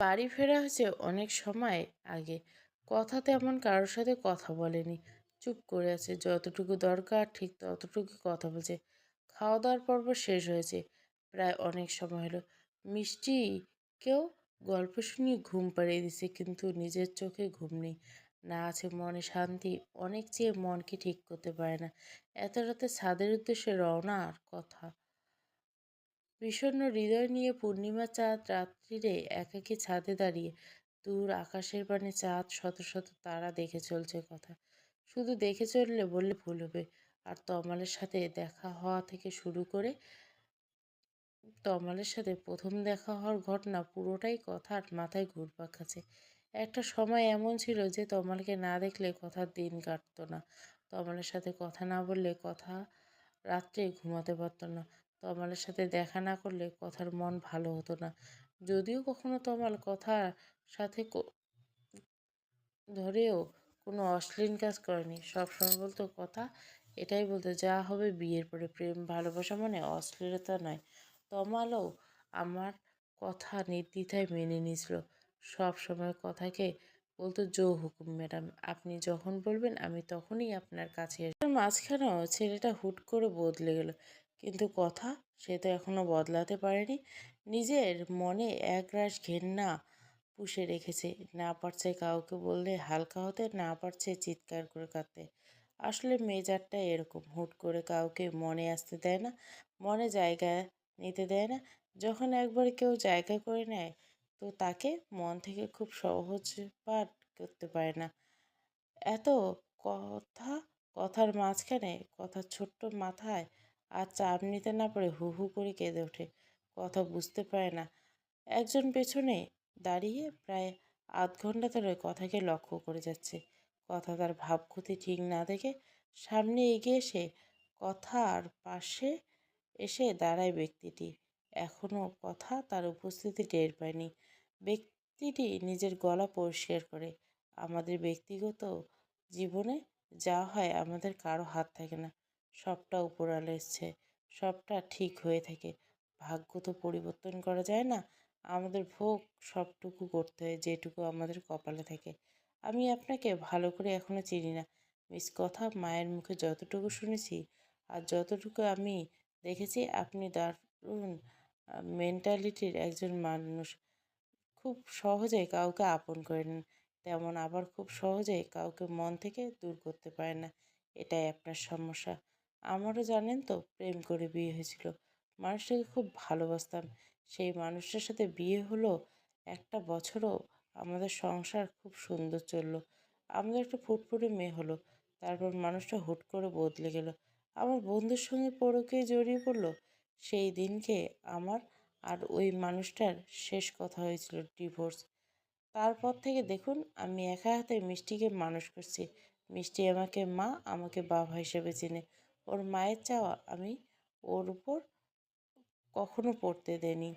বাড়ি ফেরা হয়েছে অনেক সময় আগে। কথা তেমন কারোর সাথে কথা বলেনি। চুপ করে আছে। যতটুকু দরকার ঠিক ততটুকু কথা বলছে। খাওয়া দাওয়ার পর্ব শেষ হয়েছে। প্রায় অনেক সময় হলো। মিষ্টিকেও গল্প শুনিয়ে ঘুম পাড়িয়ে দিছে, কিন্তু নিজের চোখে ঘুম নেই। না আছে মনে শান্তি। অনেক চেয়ে মনকে ঠিক করতে পারে না। এত রাতে ছাদের উদ্দেশ্যে রওনার কথা। বিষণ্ণ হৃদয় নিয়ে পূর্ণিমা চাঁদ রাত্রিরে একাকী ছাদে দাঁড়িয়ে দূর আকাশের পানে চাঁদ শত শত তারা দেখে চলছে কথা। শুধু দেখে চললে বললে ভুল হবে। আর তমালের সাথে দেখা হওয়া থেকে শুরু করে তমালের সাথে প্রথম দেখা হওয়ার ঘটনা পুরোটাই কথার মাথায় ঘুরপাক খাচ্ছে। একটা সময় এমন ছিল যে তমালকে না দেখলে কথার দিন কাটতো না। তমালের সাথে কথা না বললে কথা রাত্রে ঘুমাতে পারতো না। তমালের সাথে দেখা না করলে কথার মন ভালো হতো না। যদিও কখনো তমাল কথার সাথে ধরেও কোনো অশ্লীল কাজ করেনি। সবসময় বলতো কথা, এটাই বলতো যা হবে বিয়ের পরে। প্রেম ভালোবাসা মানে অশ্লীলতা নয়। তমালও আমার কথা নির্দ্বিধায় মেনে নিয়েছিল। সব সময় কথাকে বলতো জো হুকুম ম্যাডাম, আপনি যখন বলবেন আমি তখনই আপনার কাছে মাঝখানেও ছেলেটা হুট করে বদলে গেল। কিন্তু কথা, সে তো এখনো বদলাতে পারেনি। নিজের মনে একরাশ ঘেন্না পুষে রেখেছে। না পারছে কাউকে বললে হালকা হতে, না পারছে চিৎকার করে কাঁদতে। আসলে মেজারটা এরকম, হুট করে কাউকে মনে আসতে দেয় না, মনে জায়গা নিতে দেয় না। যখন একবার কেউ জায়গা করে নেয় তো তাকে মন থেকে খুব সহজ পার করতে পারে না। এত কথা, কথার মাঝখানে কথার ছোট্ট মাথায় আর চাপ নিতে না পারে হু হু করে কেঁদে ওঠে। কথা বুঝতে পারে না। একজন পেছনে দাঁড়িয়ে প্রায় আধ ঘন্টা ধরে কথাকে লক্ষ্য করে যাচ্ছে। কথা তার ভাবগতি ঠিক না দেখে সামনে এগিয়ে এসে কথার পাশে এসে দাঁড়ায় ব্যক্তিটি। এখনও কথা তার উপস্থিতি টের পায়নি। ব্যক্তিটি নিজের গলা পরিষ্কার করে। আমাদের ব্যক্তিগত জীবনে যা হয় আমাদের কারো হাত থাকে না। সবটা উপরওয়ালা ইচ্ছে, সবটা ঠিক হয়ে থাকে। ভাগ্য তো পরিবর্তন করা যায় না। আমাদের ভোগ সবটুকু করতে হয় যেটুকু আমাদের কপালে থাকে। আমি আপনাকে ভালো করে এখনো চিনি না মিস কথা। মায়ের মুখে যতটুকু শুনেছি আর যতটুকু আমি দেখেছি, আপনি দারুণ মেন্টালিটির একজন মানুষ। খুব সহজে কাউকে আপন করে নেন, তেমন আবার খুব সহজে কাউকে মন থেকে দূর করতে পারেন না। এটাই আপনার সমস্যা। আমারও জানেন তো প্রেম করে বিয়ে হয়েছিল। মানুষটাকে খুব ভালোবাসতাম। সেই মানুষটার সাথে বিয়ে হলো, একটা বছরও আমাদের সংসার খুব সুন্দর চলল। আমাদের একটা ফুটফুটে মেয়ে হলো। তারপর মানুষটা হুট করে বদলে গেল। আমার বন্ধুর সঙ্গে পরকীয়ায় জড়িয়ে পড়লো। সেই দিনকে আমার আর ওই মানুষটার শেষ কথা হয়েছিল ডিভোর্স। তারপর থেকে দেখুন আমি একা হাতে মিষ্টিকে মানুষ করছি। মিষ্টি আমাকে মা, আমাকে বাবা হিসেবে চেনে। ওর মায়ের চাওয়া আমি ওর উপর কখনো পড়তে দেইনি।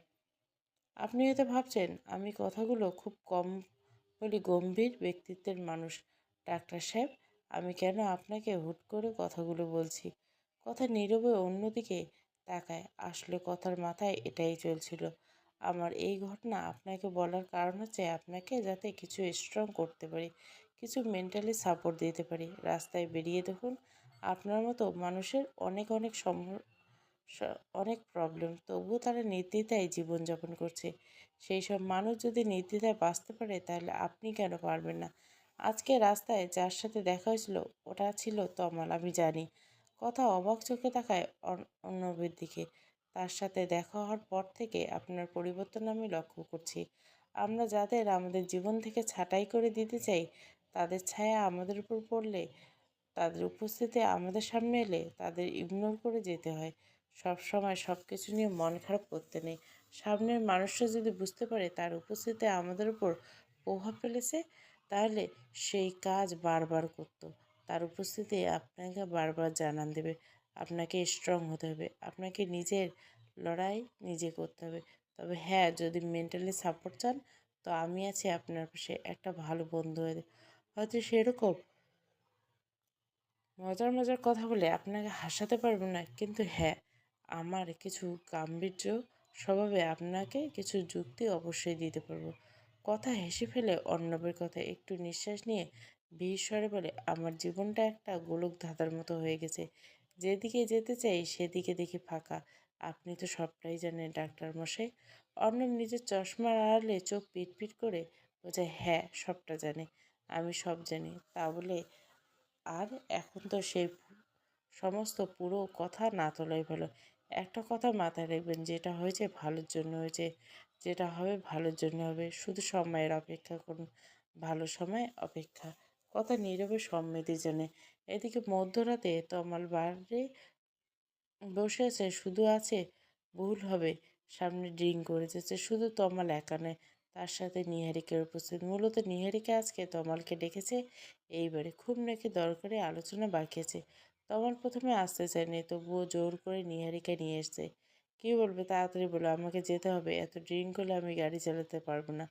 আপনি হয়তো ভাবছেন আমি কথাগুলো খুব কম বলি, গম্ভীর ব্যক্তিত্বের মানুষ। ডাক্তার সাহেব, আমি কেন আপনাকে হুট করে কথাগুলো বলছি? কথা নীরবে অন্যদিকে তাকায়। আসলে কথার মাথায় এটাই চলছিল। আমার এই ঘটনা আপনাকে বলার কারণ হচ্ছে আপনাকে যাতে কিছু স্ট্রং করতে পারি, কিছু মেন্টালি সাপোর্ট দিতে পারি। রাস্তায় বেরিয়ে দেখুন, আপনার মতো মানুষের অনেক অনেক অনেক প্রবলেম, তবুও তারা নির্দ্বিধায় জীবনযাপন করছে। সেই সব মানুষ যদি নির্দ্বিধায় বাঁচতে পারে তাহলে আপনি কেন পারবেন না? আজকে রাস্তায় যার সাথে দেখা হয়েছিল ওটা ছিল তমাল, আমি জানি। কথা অবাক চোখে তাকায় অর্ণবের দিকে। তার সাথে দেখা হওয়ার পর থেকে আপনার পরিবর্তন আমি লক্ষ্য করছি। আমরা যাদের আমাদের জীবন থেকে ছাঁটাই করে দিতে চাই, তাদের ছায়া আমাদের উপর পড়লে, তাদের উপস্থিতি আমাদের সামনে এলে তাদের ইগনোর করে যেতে হয়। সব সময় সব কিছু নিয়ে মন খারাপ করতে নেই। সামনের মানুষটা যদি বুঝতে পারে তার উপস্থিতি আমাদের উপর প্রভাব ফেলেছে, তাহলে সেই কাজ বারবার করত। তার উপস্থিতি আপনাকে বারবার জানান দেবে। আপনাকে স্ট্রং হতে হবে। আপনাকে নিজের লড়াই নিজে করতে হবে। তবে হ্যাঁ, যদি মেন্টালি সাপোর্ট চান তো আমি আছি আপনার পাশে, একটা ভালো বন্ধু হয়ে। হয়তো সেরকম মজার মজার কথা বলে আপনাকে হাসাতে পারবো না, কিন্তু হ্যাঁ, আমার কিছু গাম্ভীর্য স্বভাবে আপনাকে কিছু যুক্তি অবশ্যই দিতে পারবো। কথা হেসে ফেলে অর্ণবের কথা একটু নিঃশ্বাস নিয়ে ধীর স্বরে বলে, আমার জীবনটা একটা গোলক ধাঁধার মতো হয়ে গেছে। যেদিকে যেতে চাই সেদিকে দেখি ফাঁকা। আপনি তো সবটাই জানেন ডাক্তার মশাই। অর্ণব নিজের চশমার আড়ালে চোখ পিটপিট করে বোঝায়, হ্যাঁ সবটা জানে। আমি সব জানি তা বলে আর এখন তো সেই সমস্ত পুরো কথা না তোলাই ভালো। একটা কথা মাথায় রাখবেন, যেটা হয়েছে ভালোর জন্য হয়েছে, যেটা হবে ভালোর জন্য হবে। শুধু সময়ের অপেক্ষা করুন। ভালো সময় অপেক্ষা। কথা নীরবে সম্মতি জানে। এদিকে মধ্যরাতে তমাল বারে বসে আছে, শুধু আছে ভুল হবে, সামনে ড্রিঙ্ক করে যাচ্ছে। শুধু তমাল একা নয়, তার সাথে নিহারিকার উপস্থিত। মূলত নিহারিকা আজকে তমালকে ডেকেছে এইবারে, খুব নাকি দরকারি আলোচনা বাকি আছে। তমাল প্রথমে আসতে চায়নি, তবুও জোর করে নিহারিকা নিয়ে এসছে। কী বলবে তাড়াতাড়ি বলো, আমাকে যেতে হবে। এত ড্রিঙ্ক করলে আমি গাড়ি চালাতে পারবো না।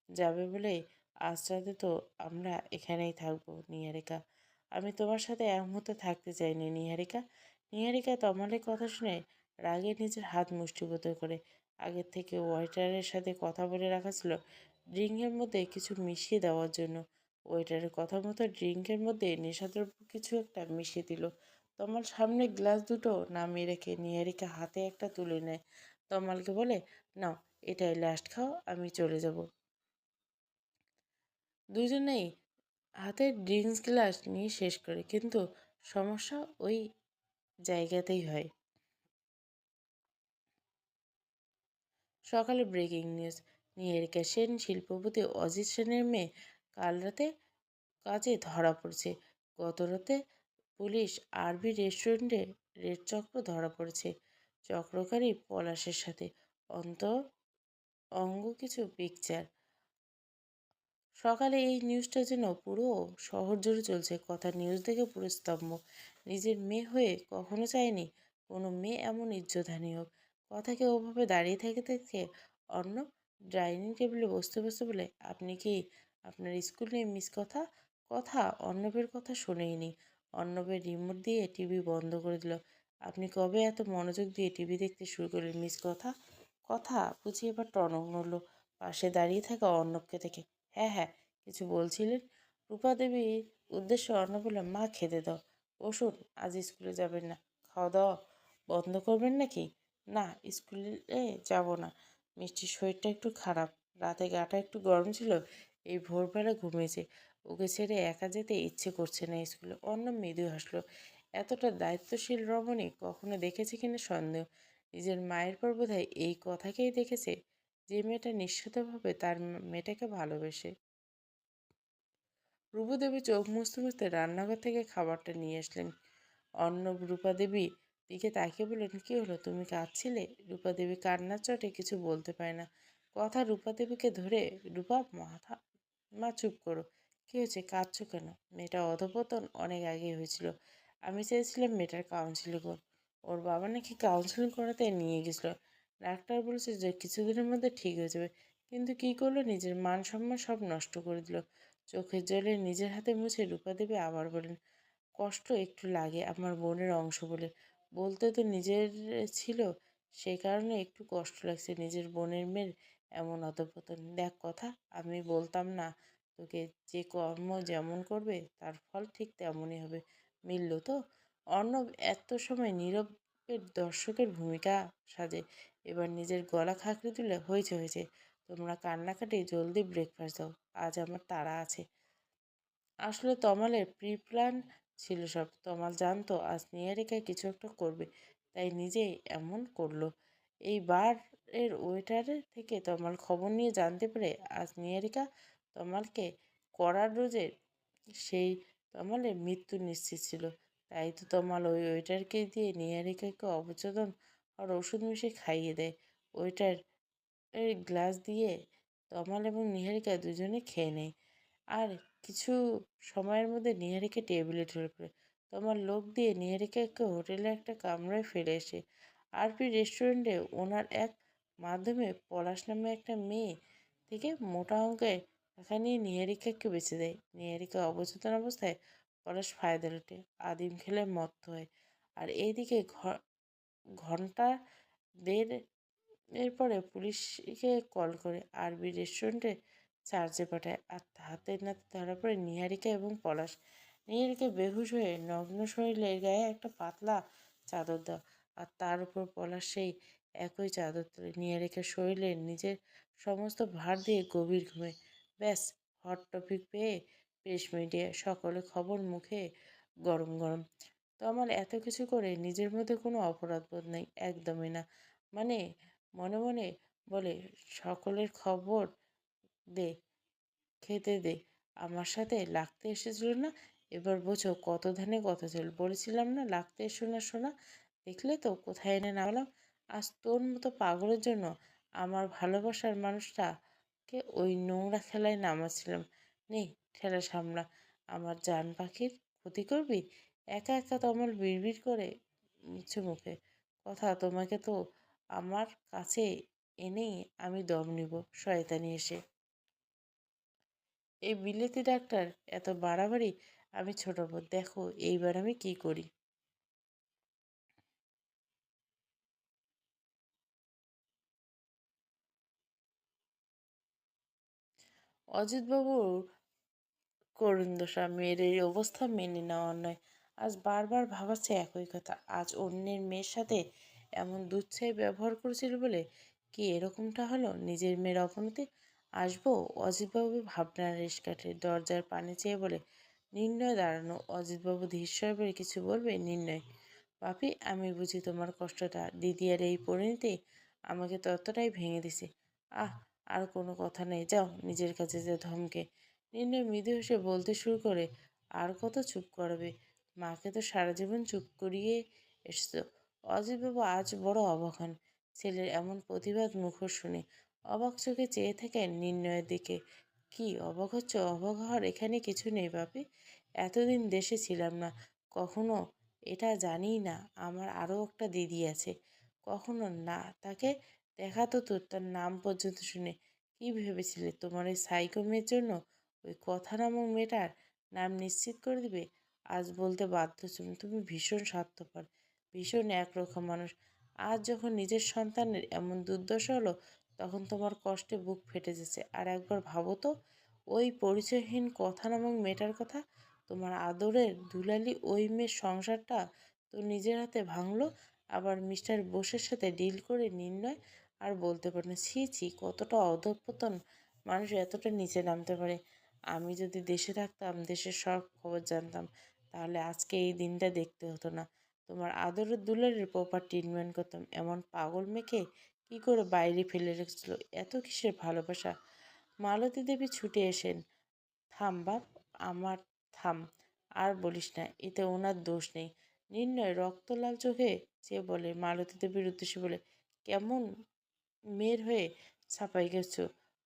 যাবে বলে আজ রাতে তো আমরা এখানেই থাকবো নিহারিকা। আমি তোমার সাথে এক মুহূর্তে থাকতে চাইনি নিহারিকা। নিহারিকা তমালের কথা শুনে রাগে নিজের হাত মুষ্টিবদ্ধ করে। আগের থেকে ওয়েটারের সাথে কথা বলে রাখা ছিল ড্রিঙ্কের মধ্যে কিছু মিশিয়ে দেওয়ার জন্য। ওয়েটারের কথা মতো ড্রিঙ্কের মধ্যে নেশাদ্রব্য কিছু একটা মিশিয়ে দিল। তমাল সামনে গ্লাস দুটো নামিয়ে রেখে নিহারিকা হাতে একটা তুলে নেয়। তমালকে বলে, নাও এটাই লাস্ট খাও, আমি চলে যাব। দুজনেই হাতে ড্রিঙ্কস গ্লাস নিয়ে শেষ করে, কিন্তু সমস্যা ওই জায়গাতেই হয়। সকালে ব্রেকিং নিউজ, নিহারিকা সেন শিল্পপতি অজিত সেনের মেয়ে কাল রাতে কাজে ধরা পড়েছে। গত রাতে পুলিশ আরবি রেস্টুরেন্টে রেড চক্র ধরা পড়েছে, চক্রকারী পলাশের সাথে। অন্ত অঙ্গ কিছু পিকচার। সকালে এই নিউজটা যেন পুরো শহর জুড়ে চলছে। কথা নিউজ দেখে পুরো স্তম্ভ। নিজের মেয়ে হয়ে কখনো চায়নি কোনো মেয়ে এমন ইজ্জতহানি হোক। কথাকে ওভাবে দাঁড়িয়ে থেকে থেকে অন্য ডাইনিং টেবিলে বসতে বসতে বলে, আপনি কি আপনার স্কুল নিয়ে মিস কথা? কথা অর্ণবের কথা শোনেইনি। অর্ণবের রিমোট দিয়ে টিভি বন্ধ করে দিল। আপনি কবে এত মনোযোগ দিয়ে টিভি দেখতে শুরু করলেন মিস কথা? কথা বুঝি এবার টনক নড়ল পাশে দাঁড়িয়ে থাকা অর্ণবকে দেখে। হ্যাঁ হ্যাঁ, কিছু বলছিলেন? রূপা দেবীর উদ্দেশ্যে অর্ণব বলল, মা খেতে দাও। বসুন, আজ স্কুলে যাবেন না? খাওয়া দাওয়া বন্ধ করবেন নাকি? না, স্কুলে যাব না। মিষ্টির শরীরটা একটু খারাপ, রাতে গাটা একটু গরম ছিল, এই ভোরবেলা ঘুমিয়েছে। ওকে ছেড়ে একা যেতে ইচ্ছে করছে না স্কুলে। অর্ণব মৃদু হাসলো। এতটা দায়িত্বশীল রমণী কখনো দেখেছে কিনা সন্দেহ। নিজের মায়ের পর বোধহয় এই কথাকেই দেখেছে, যে মেয়েটা নিঃস্বার্থভাবে তার মেয়েটাকে ভালোবেসে। রূপাদেবী চোখ মুছতে মুছতে রান্নাঘর থেকে খাবারটা নিয়ে আসলেন। অর্ণব রূপাদেবীর দিকে তাকিয়ে বললেন, কী হলো, তুমি কাঁদছিলে? রূপাদেবী কান্নার চোটে কিছু বলতে পারে না। কথা রূপাদেবীকে ধরে, রূপা মাথা, মা চুপ করো। কী হয়েছে, কাঁদছো কেন? মেয়েটা অধঃপতন অনেক আগেই হয়েছিল। আমি চেয়েছিলাম মেয়েটার কাউন্সিলিং হোক। ওর বাবা নাকি কাউন্সিলিং করাতে নিয়ে গেছিল। ডাক্তার বলেছে যে কিছুদিনের মধ্যে ঠিক হয়ে যাবে। কিন্তু কী করলো, নিজের মান সম্মান সব নষ্ট করে দিল। চোখের জলে নিজের হাতে মুছে রূপাদেবী আবার বলেন, কষ্ট একটু লাগে, আমার বোনের অংশ বলে। বলতে তো নিজের ছিল, সেই কারণে একটু কষ্ট লাগছে নিজের বোনের মেয়ের এমন অধঃপতন। দেখ কথা, আমি বলতাম না তোকে, যে কর্ম যেমন করবে তার ফল ঠিক তেমনই হবে। মিলল তো? অর্ণব এত সময় নীরবের দর্শকের ভূমিকা সাজে, এবার নিজের গলা খাঁকড়ে তুলে, হয়েছে হয়েছে, তোমরা কান্নাকাটি, জলদি ব্রেকফাস্ট দাও, আজ আমার তাড়া আছে। আসলে তমালের প্রি প্ল্যান ছিল সব। তমাল জানতো আজ নিহারিকা কিছু একটা করবে, তাই নিজেই এমন করলো। এই বারের ওয়েটারের থেকে তমাল খবর নিয়ে জানতে পেরে আজ নিহারিকা তমালকে কড়া ডোজের, সেই তমালের মৃত্যু নিশ্চিত ছিল। তাই তো তমাল ওই ওয়েটারকে দিয়ে নিহারিকাকে অবচেতন আর ওষুধ মিশিয়ে খাইয়ে দেয়। ওয়েটার এর গ্লাস দিয়ে তমাল এবং নিহারিকা দুজনে খেয়ে নেয়। আর কিছু সময়ের মধ্যে নিহারিকা টেবিলে ঢলে পড়ে। তোমার লোক দিয়ে নিহারিকাকে হোটেলে একটা কামরায় ফেলে এসে আরপি রেস্টুরেন্টে ওনার এক মাধ্যমে পলাশ নামে একটা মেয়ে থেকে মোটা অঙ্কের টাকা নিয়ে নিহারিকাকে বেঁচে দেয়। নিহারিকা অবচেতন অবস্থায় পলাশ ফায়দা লোটে, আদিম খেলে মত্ত হয়। আর এইদিকে ঘন্টা দেড় এরপরে পুলিশকে কল করে আরবি রেস্টুরেন্টে চার্জে পাঠায়। আর হাতে নাতে ধরা পড়ে নীহারিকা এবং পলাশ। নীহারিকা বেহুশ হয়ে নগ্ন শরীরের গায়ে একটা পাতলা চাদর দাও, আর তার উপর পলাশ সেই একই চাদর তোলে। নীহারিকার শরীরে নিজের সমস্ত ভার দিয়ে গভীর ঘুমে। ব্যাস, হট টপিক পেয়ে প্রেস মিডিয়া সকলে খবর মুখে গরম গরম। তো আমার এত কিছু করে নিজের মধ্যে কোনো অপরাধ বোধ নেই, একদমই না। মানে মনে মনে বলে, সকলের খবর দে, খেতে দে। আমার সাথে লাগতে এসেছিল না? এবার বোঝো কত ধানে কত চাল। বলেছিলাম না লাগতে এসো না সোনা? দেখলে তো কোথায় এনে নামালাম। আজ তোর মতো পাগলের জন্য আমার ভালোবাসার মানুষটাকে ওই নোংরা খেলায় নামাচ্ছিলাম। নে, ঠেলা সামলা। আমার জান পাখির ক্ষতি করবি? একা একা তো আমার বিড়বিড় করে মুছে মুখে কথা। তোমাকে তো আমার কাছে এনেই আমি দম নিব শয়তানি এসে। এই বিলেতি ডাক্তার এত বাড়াবাড়ি। আমি ছোট বোন, দেখো এইবার আমি কি করি। অজিতবাবুর করুণ দশা, মেয়ের এই অবস্থা মেনে নেওয়ার নয়। আজ বারবার ভাবাচ্ছে একই কথা। আজ অন্যের মেয়ের সাথে এমন দুচ্ছাই ব্যবহার করেছিল বলে কি এরকমটা হলো? নিজের মেয়ের অবনতি আসবো? অজিতবাবু ভাবনার রেশ কাটে, দরজার পানে চেয়ে বলে, নির্ণয় দাঁড়ানো। অজিতবাবু ধীরস্বর করে কিছু বলবে। নির্ণয়, পাপি, আমি বুঝি তোমার কষ্টটা। দিদি আর এই পরিণতি আমাকে ততটাই ভেঙে দিছে। আহ, আর কোনো কথা নেই, যাও নিজের কাছে যে ধমকে। নির্ণয় মৃদু হেসে বলতে শুরু করে, আর কত চুপ করাবে? মাকে তো সারা জীবন চুপ করিয়ে এসছো। অজিতবাবু আজ বড় অবাক হন ছেলের এমন প্রতিবাদ মুখর শুনে। অবাক চোখে চেয়ে থাকেন নির্ণয়ের দিকে। কি অবাক হচ্ছে? অবাক হওয়ার এখানে কিছু নেই বাপি। এতদিন দেশে ছিলাম না, কখনো এটা জানিই না আমার আরও একটা দিদি আছে। কখনো না তাকে দেখাতো তো, তার নাম পর্যন্ত শুনে। কি ভেবেছিলে তোমার এই সাইকো মেয়ের জন্য ওই কথা নামক মেয়েটার নাম নিশ্চিত করে দিবে? আজ বলতে বাধ্য তুমি, তুমি ভীষণ স্বার্থপর, ভীষণ একরোখা মানুষ। আজ যখন নিজের সন্তানের এমন দুর্দশা হলো, তখন তোমার কষ্টে বুক ফেটে যাচ্ছে। আর একবার ভাবো তো, ওই পরিচয়হীন কথা নামক মেয়েটার কথা। তোমার আদরের দুলালি ওই মেয়ের সংসারটা তো নিজের হাতে ভাঙলো, আবার মিস্টার বোসের সাথে ডিল করে। নির্ণয় আর বলতে পারে না। ছি ছি, কতটা অধঃপতন মানুষ এতটা নিচে নামতে পারে। আমি যদি দেশে থাকতাম, দেশের সব খবর জানতাম, তাহলে আজকে এই দিনটা দেখতে হতো না। তোমার আদরের দুলারের প্রপার ট্রিটমেন্ট করতাম। এমন পাগল মেয়েকে কি করে বাইরে ফেলে রেখেছিল? এত কিসের ভালোবাসা? মালতী দেবী ছুটে এসেন। থাম বাপ, আমার থাম। আর বলিস না, এতে ওনার দোষ নেই। নির্ণয় রক্তলাল চোখে চেয়ে বলে, মালতী দেবীর উদ্দেশ্যে বলে, কেমন মেয়ের হয়ে ছাপাই গেছো?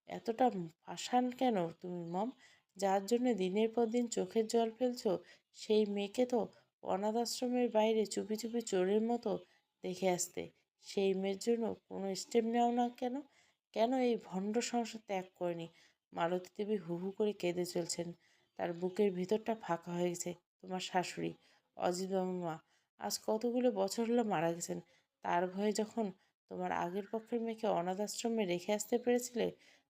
এতটা পাষাণ কেন তুমি মম? যার জন্য দিনের পর দিন চোখের জল ফেলছো, সেই মেয়েকে তো অনাথ আশ্রমের বাইরে চুপি চুপি চোরের মতো দেখে আসতে। সেই মেয়ের জন্য কোনো স্টেপ নেও না কেন? কেন এই ভণ্ড সংসার ত্যাগ করেনি? মালতী দেবী হু হু করে কেঁদে চলছেন। তার বুকের ভিতরটা ফাঁকা হয়ে গেছে। তোমার শাশুড়ি, অজিত মা, আজ কতগুলো বছর হলো মারা গেছেন। তার ভয়ে যখন তোমার আগের পক্ষের মেয়েকে অনাথ আশ্রমে রেখে আসতে পেরেছিলে,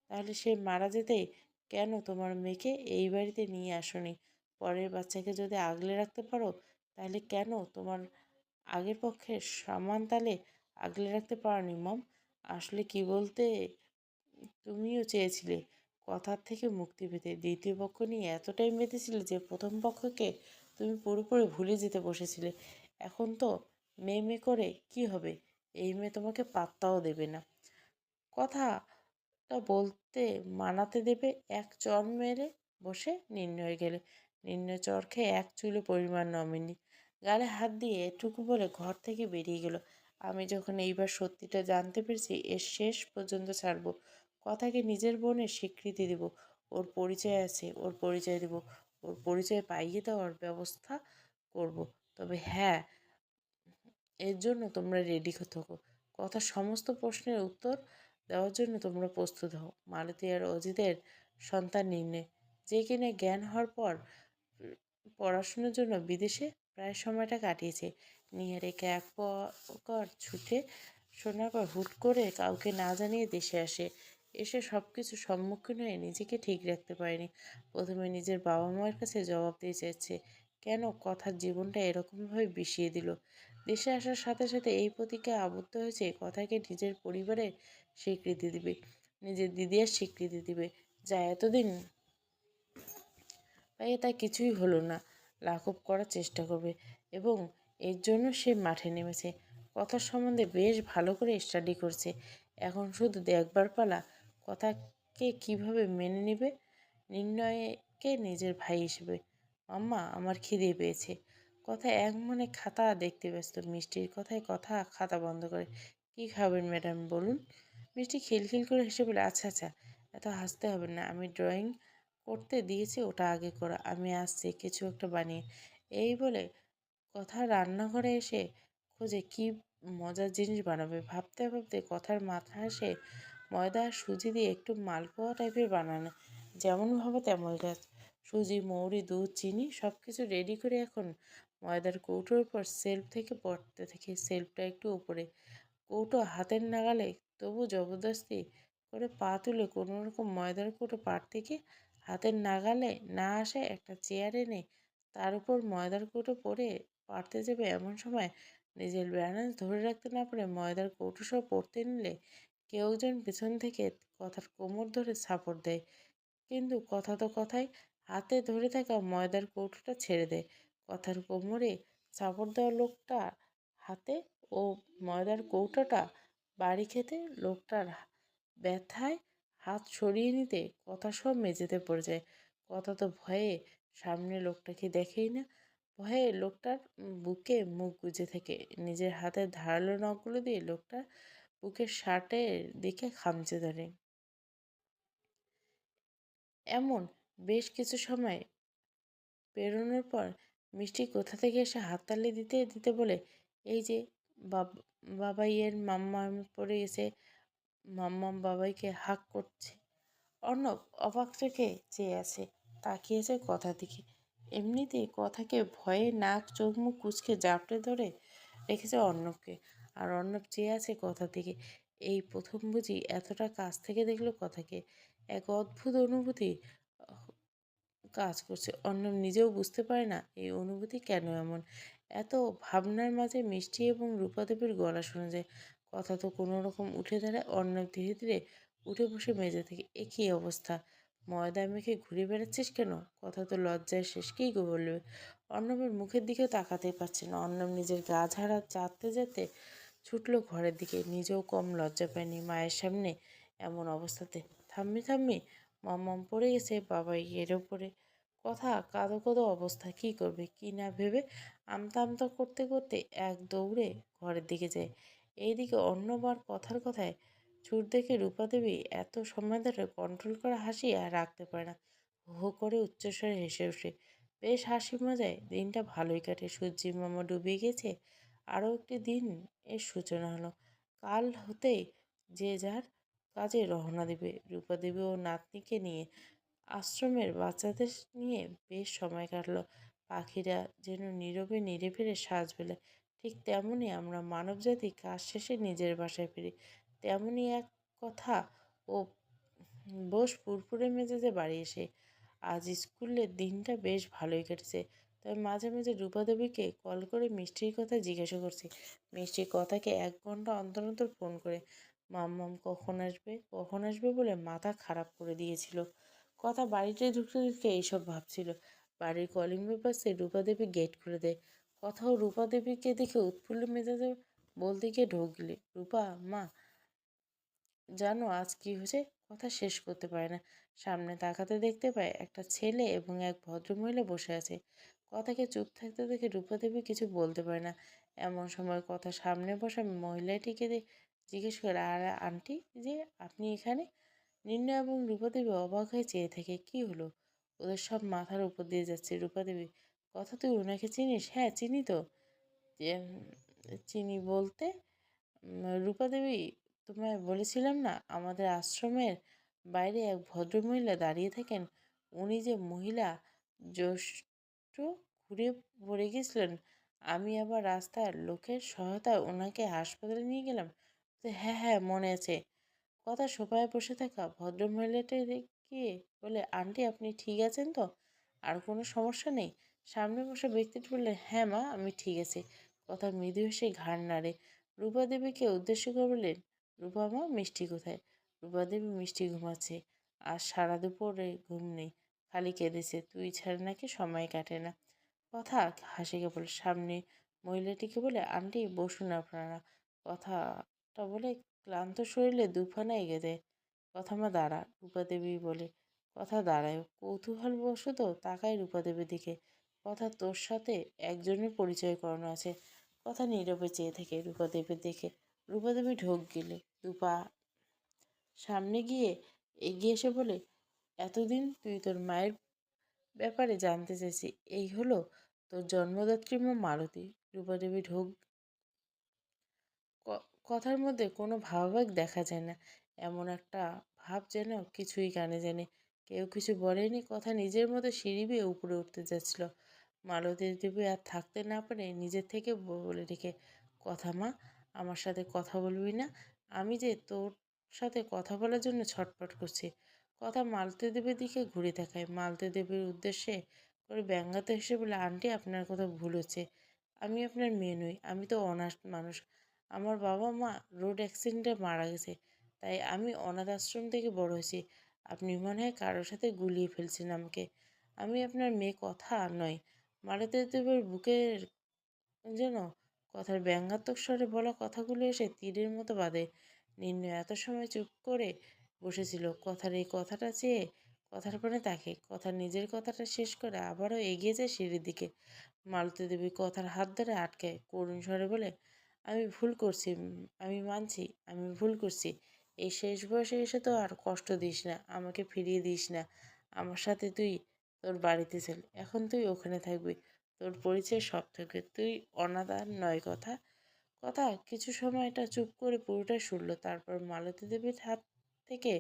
তাহলে সে মারা যেতেই কেন তোমার মেয়েকে এই বাড়িতে নিয়ে আসোনি? পরের বাচ্চাকে যদি আগলে রাখতে পারো, তাহলে কেন তোমার আগের পক্ষের সমান তালে আগলে রাখতে পারোনি মম? আসলে কি বলতে তুমিও চেয়েছিলে কথার থেকে মুক্তি পেতে, দ্বিতীয় পক্ষ নিয়ে এতটাই মেতেছিলে যে প্রথম পক্ষকে তুমি পুরোপুরি ভুলে যেতে বসেছিলে। এখন তো মেয়ে মেয়ে করে কি হবে? এই মেয়ে তোমাকে পাত্তাও দেবে না। কথাটা বলতে মানাতে দেবে এক চর মেরে বসে নির্ণয় গেলে। নির্ণয় চর খেয়ে এক চুলো পরিমাণ নমেনি, গালে হাত দিয়ে এটুকু বলে ঘর থেকে বেরিয়ে গেল। আমি যখন এইবার সত্যিটা জানতে পেরেছি, এর শেষ পর্যন্ত ছাড়বো। কথাকে নিজের বোনের স্বীকৃতি দেব। ওর পরিচয় আছে, ওর পরিচয় দেব। ওর পরিচয় পাইয়ে দেওয়ার ব্যবস্থা করব। তবে হ্যাঁ, এর জন্য তোমরা রেডি থাকো। কথার সমস্ত প্রশ্নের উত্তর দেওয়ার জন্য তোমরা প্রস্তুত হও। মালতী আর অজিতের সন্তান নির্ণয়, যে কিনা জ্ঞান হওয়ার পর পড়াশোনার জন্য বিদেশে প্রায় সময়টা কাটিয়েছে। নিহারিকা এক প্রকার ছুটে শোনার পর হুট করে কাউকে না জানিয়ে দেশে আসে। এসে সব কিছুর সম্মুখীন হয়ে নিজেকে ঠিক রাখতে পারেনি। প্রথমে নিজের বাবা মায়ের কাছে জবাব দিয়ে চাইছে, কেন কথার জীবনটা এরকমভাবে বিষিয়ে দিল। দেশে আসার সাথে সাথে এই প্রতিজ্ঞায় আবদ্ধ হয়েছে কথাকে নিজের পরিবারের স্বীকৃতি দিবে, নিজের দিদিয়ার স্বীকৃতি দিবে, যা এতদিন তাই তা কিছুই হলো না। লাঘব করার চেষ্টা করবে এবং এর জন্য সে মাঠে নেমেছে। কথার সম্বন্ধে বেশ ভালো করে স্টাডি করছে। এখন শুধু দেখবার পালা কথাকে কিভাবে মেনে নেবে। নির্ণয়কে নিজের ভাই হিসেবে। মাম্মা, আমার খিদে পেয়েছে। কথা এক মনে খাতা দেখতে ব্যস্ত। মিষ্টির কথায় কথা খাতা বন্ধ করে। কি খাবেন ম্যাডাম বলুন। মিষ্টি খিলখিল করে হেসে বলে, আচ্ছা আচ্ছা, এত হাসতে হবে না। আমি ড্রয়িং করতে দিয়েছি, ওটা আগে করা। আমি আসছি কিছু একটা বানিয়ে। এই বলে কথা রান্নাঘরে এসে খোঁজে কি মজার জিনিস বানাবে। ভাবতে ভাবতে কথার মাথা আসে ময়দা আর সুজি দিয়ে একটু মালপোয়া টাইপের বানানো। যেমন ভাবো তেমন কাজ। সুজি, মৌরি, দুধ, চিনি সব কিছু রেডি করে এখন ময়দার কৌটোর উপর সেলফ থেকে পড়তে থেকে সেলফটা একটু উপরে, কৌটো হাতের নাগালে। তবু জবরদস্তি করে পা তুলে কোনোরকম ময়দার কৌটো পাড় থেকে হাতের নাগালে না আসে একটা চেয়ার এনে তার উপর ময়দার কৌটো পরে পাড়তে যাবে। এমন সময় নিজের ব্যালেন্স ধরে রাখতে না পারে ময়দার কৌটো সব পড়তে নিলে কেউ একজন পেছন থেকে কথার কোমর ধরে সাপোর্ট দেয়। কিন্তু কথা তো কথাই, হাতে ধরে থাকা ময়দার কৌটোটা ছেড়ে দেয়। কথার কোমরে সাপোর্ট দেওয়া লোকটা হাতে ও ময়দার কৌটোটা বাড়ি খেতে লোকটার ব্যথায় হাত সরিয়ে নিতে কথা সব মেঝেতে পড়ে যায়। কথা তো ভয়ে সামনে লোকটাকে দেখেই না। ভয়ে লোকটার বুকে মুখ গুজে থাকে। নিজের হাতের ধারালো নখগুলো দিয়ে লোকটার বুকের শার্টের দিকে খামচে ধরে। এমন বেশ কিছু সময় পেরোনোর পর মিষ্টি কোথা থেকে এসে হাততালি দিতে দিতে বলে, এই যে বাবাইয়ের মাম্মাম পড়ে এসে মাম্মাম বাবাইকে হাঁক করছে। অর্ণব অবাক চোখে চেয়ে আছে, তাকিয়েছে কথার দিকে। এমনিতেই কথাকে ভয়ে নাক চোখ মুখ কুঁচকে জাপটে ধরে রেখেছে অর্ণবকে। আর অর্ণব চেয়ে আছে কথার দিকে। এই প্রথম বুঝি এতটা কাছ থেকে দেখলো কথাকে। এক অদ্ভুত অনুভূতি কাজ করছে। অর্ণব নিজেও বুঝতে পারে না এই অনুভূতি কেন এমন। এত ভাবনার মাঝে মিষ্টি এবং রূপাদেবীর গলা শোনা যায়। কথা তো কোনো রকম উঠে দাঁড়ায়। অর্ণব ধীরে ধীরে উঠে বসে মেজে থেকে, এ কী অবস্থা, ময়দা মেখে ঘুরে বেড়াচ্ছিস কেন? কথা তো লজ্জায় শেষ, কী গো বলবে। অর্ণবের মুখের দিকেও তাকাতেই পারছে না। অর্ণব নিজের গা ঝাড়া চাটতে যেতে ছুটলো ঘরের দিকে। নিজেও কম লজ্জা পায়নি মায়ের সামনে এমন অবস্থাতে। থাম্মি থাম্মি, মাম্মাম পড়ে গেছে বাবাই এর ওপরে। কথা কাঁদো কাঁদো অবস্থা, কী করবে কী না ভেবে আমতা আমতা করতে করতে এক দৌড়ে ঘরের দিকে যায়। এইদিকে অন্যবার কথার কথায় ছুট দেখে রূপাদেবী এত সময় ধরে কন্ট্রোল করা হাসি আর রাখতে পারে না। হো হো করে উচ্চস্বরে হেসে ওঠে। বেশ হাসি মজায় দিনটা ভালোই কাটে। সূর্যি মামা ডুবে গেছে। আরও একটি দিন এর সূচনা হলো। কাল হতেই যে যার কাজে রওনা দেবে। রূপাদেবী ও নাতনিকে নিয়ে আশ্রমের বাচ্চাদের নিয়ে বেশ সময় কাটলো। পাখিরা যেন নীরবে নিরিবিলি শ্বাস ফেলে। ঠিক তেমনই আমরা মানবজাতি কাজ শেষে নিজের বাসায় ফিরি। তেমনই এক কথা ও বোস ফুরফুরে মেজাজে বাড়ি এসে। আজ স্কুলের দিনটা বেশ ভালোই কেটেছে। তবে মাঝে মাঝে রূপাদেবীকে কল করে মিষ্টির কথা জিজ্ঞাসা করছি। মিষ্টির কথাকে 1 ঘন্টা অন্তর অন্তর ফোন করে মাম্মাম কখন আসবে বলে মাথা খারাপ করে দিয়েছিল। কথা বাড়িতে ঢুকতে ঢুকতে এইসব ভাবছিল। বাড়ির কলিং বেল বাজতে রূপাদেবী গেট খুলে দেয়। কথাও রূপাদেবীকে দেখে উৎফুল্ল মেজাজে বলতে গিয়ে ঢোক গিলে, রূপা মা, জানো আজ কি হয়েছে। কথা শেষ করতে পারে না। সামনে তাকাতে দেখতে পায় একটা ছেলে এবং এক ভদ্রমহিলা বসে আছে। কথাকে চুপ থাকতে দেখে রূপাদেবী কিছু বলতে পারে না। এমন সময় কথা সামনে বসা মহিলাটিকে জিজ্ঞেস করে, আর আন্টি যে আপনি এখানে? নির্ণয় এবং রূপাদেবী অবাক হয়ে চেয়ে থাকে। কি হলো? ওদের সব মাথার উপর দিয়ে যাচ্ছে। রূপাদেবী, কথা তুই ওনাকে চিনিস? হ্যাঁ চিনি তো। চিনি বলতে রূপাদেবী, তোমায় বলেছিলাম না আমাদের আশ্রমের বাইরে এক ভদ্রমহিলা দাঁড়িয়ে থাকেন। উনি যে মহিলা জ্যেষ্ঠ ঘুরে পড়ে গেছিলেন, আমি আবার রাস্তার লোকের সহায়তায় ওনাকে হাসপাতালে নিয়ে গেলাম। তো হ্যাঁ হ্যাঁ মনে আছে। কথা সোফায় বসে থাকা ভদ্রমহিলাটি গিয়ে বলে, আন্টি আপনি ঠিক আছেন তো? আর কোনো সমস্যা নেই? সামনে বসা ব্যক্তিটি বললে, হ্যাঁ মা, আমি ঠিক আছি। কথা মৃদু হেসে ঘাড় নাড়ে। রূপা দেবীকে উদ্দেশ্য করে বললেন, রূপা মা, মিষ্টি কোথায়? রূপা দেবী, মিষ্টি ঘুমাচ্ছে। আর সারা দুপুরে ঘুম নেই, খালি কেঁদেছে, তুই ছাড়া নাকি সময় কাটে না। কথা হাসি কেবল। সামনে মহিলাটিকে বলে, আন্টি বসুন আপনারা। কথাটা বলে ক্লান্ত শরীরে দুখানা এগিয়ে দেয়। কথা, মা দাঁড়া, রূপা দেবী বলে। কথা দাঁড়ায়, কৌতূহলবশত তাকায় রূপা দেবীর দিকে। কথা, তোর সাথে একজনের পরিচয় করানো আছে। কথা নীরবে চেয়ে থাকে রূপা দেবীর দিকে। রূপা দেবী ঢোক গেলে দুপা সামনে গিয়ে এগিয়ে এসে বলে, এতদিন তুই তোর মায়ের ব্যাপারে জানতে চেয়েছি, এই হলো তোর জন্মদাত্রী মা মালতী। রূপা দেবী ঢোক। কথার মধ্যে কোনো ভাবাবেগ দেখা যায় না, এমন একটা ভাব যেন কিছুই কানে জানে, কেউ কিছু বলেনি। কথা নিজের মতো সিঁড়ি বেয়ে উপরে উঠতে যাচ্ছিল। মালতী দেবী আর থাকতে না পারে নিজের থেকে বলে রেখে, কথা মা, আমার সাথে কথা বলবি না? আমি যে তোর সাথে কথা বলার জন্য ছটফট করছি। কথা মালতী দেবীর দিকে ঘুরে তাকায়। মালতী দেবীর উদ্দেশ্যে করে ব্যঙ্গাত্মক হেসে বলে, আন্টি আপনার কথা ভুল হচ্ছে। আমি আপনার মেয়ে নই, আমি তো অনাথ মানুষ। আমার বাবা মা রোড অ্যাক্সিডেন্টে মারা গেছে, তাই আমি অনাথ আশ্রম থেকে বড় হয়েছি। আপনি মনে হয় কারোর সাথে গুলিয়ে ফেলছেন আমাকে। আমি আপনার মেয়ে কথা নয়। মালতী দেবীর বুকের যেন কথার ব্যঙ্গাত্মক স্বরে বলা কথাগুলো এসে তীরের মতো বাঁধে। নির্ণয় এত সময় চুপ করে বসেছিল, কথার এই কথাটা চেয়ে কথার পানে তাকে। কথা নিজের কথাটা শেষ করে আবারও এগিয়ে যায় সিঁড়ির দিকে। মালতী দেবী কথার হাত ধরে আটকায়, করুণ স্বরে বলে, আমি ভুল করছি, আমি মানছি, আমি ভুল করছি। এই শেষ বয়সে এসে তো আর কষ্ট দিস না, আমাকে ফিরিয়ে দিস না। আমার সাথে তুই তোর বাড়িতে চল, এখন তুই ওখানে থাকবি, তোর পরিচয় সব থাকবে, তুই অনাথ আর নয়। কথা কথা কিছু সময় এটা চুপ করে পুরোটাই শুনল, তারপর মালতী দেবীর হাত থেকে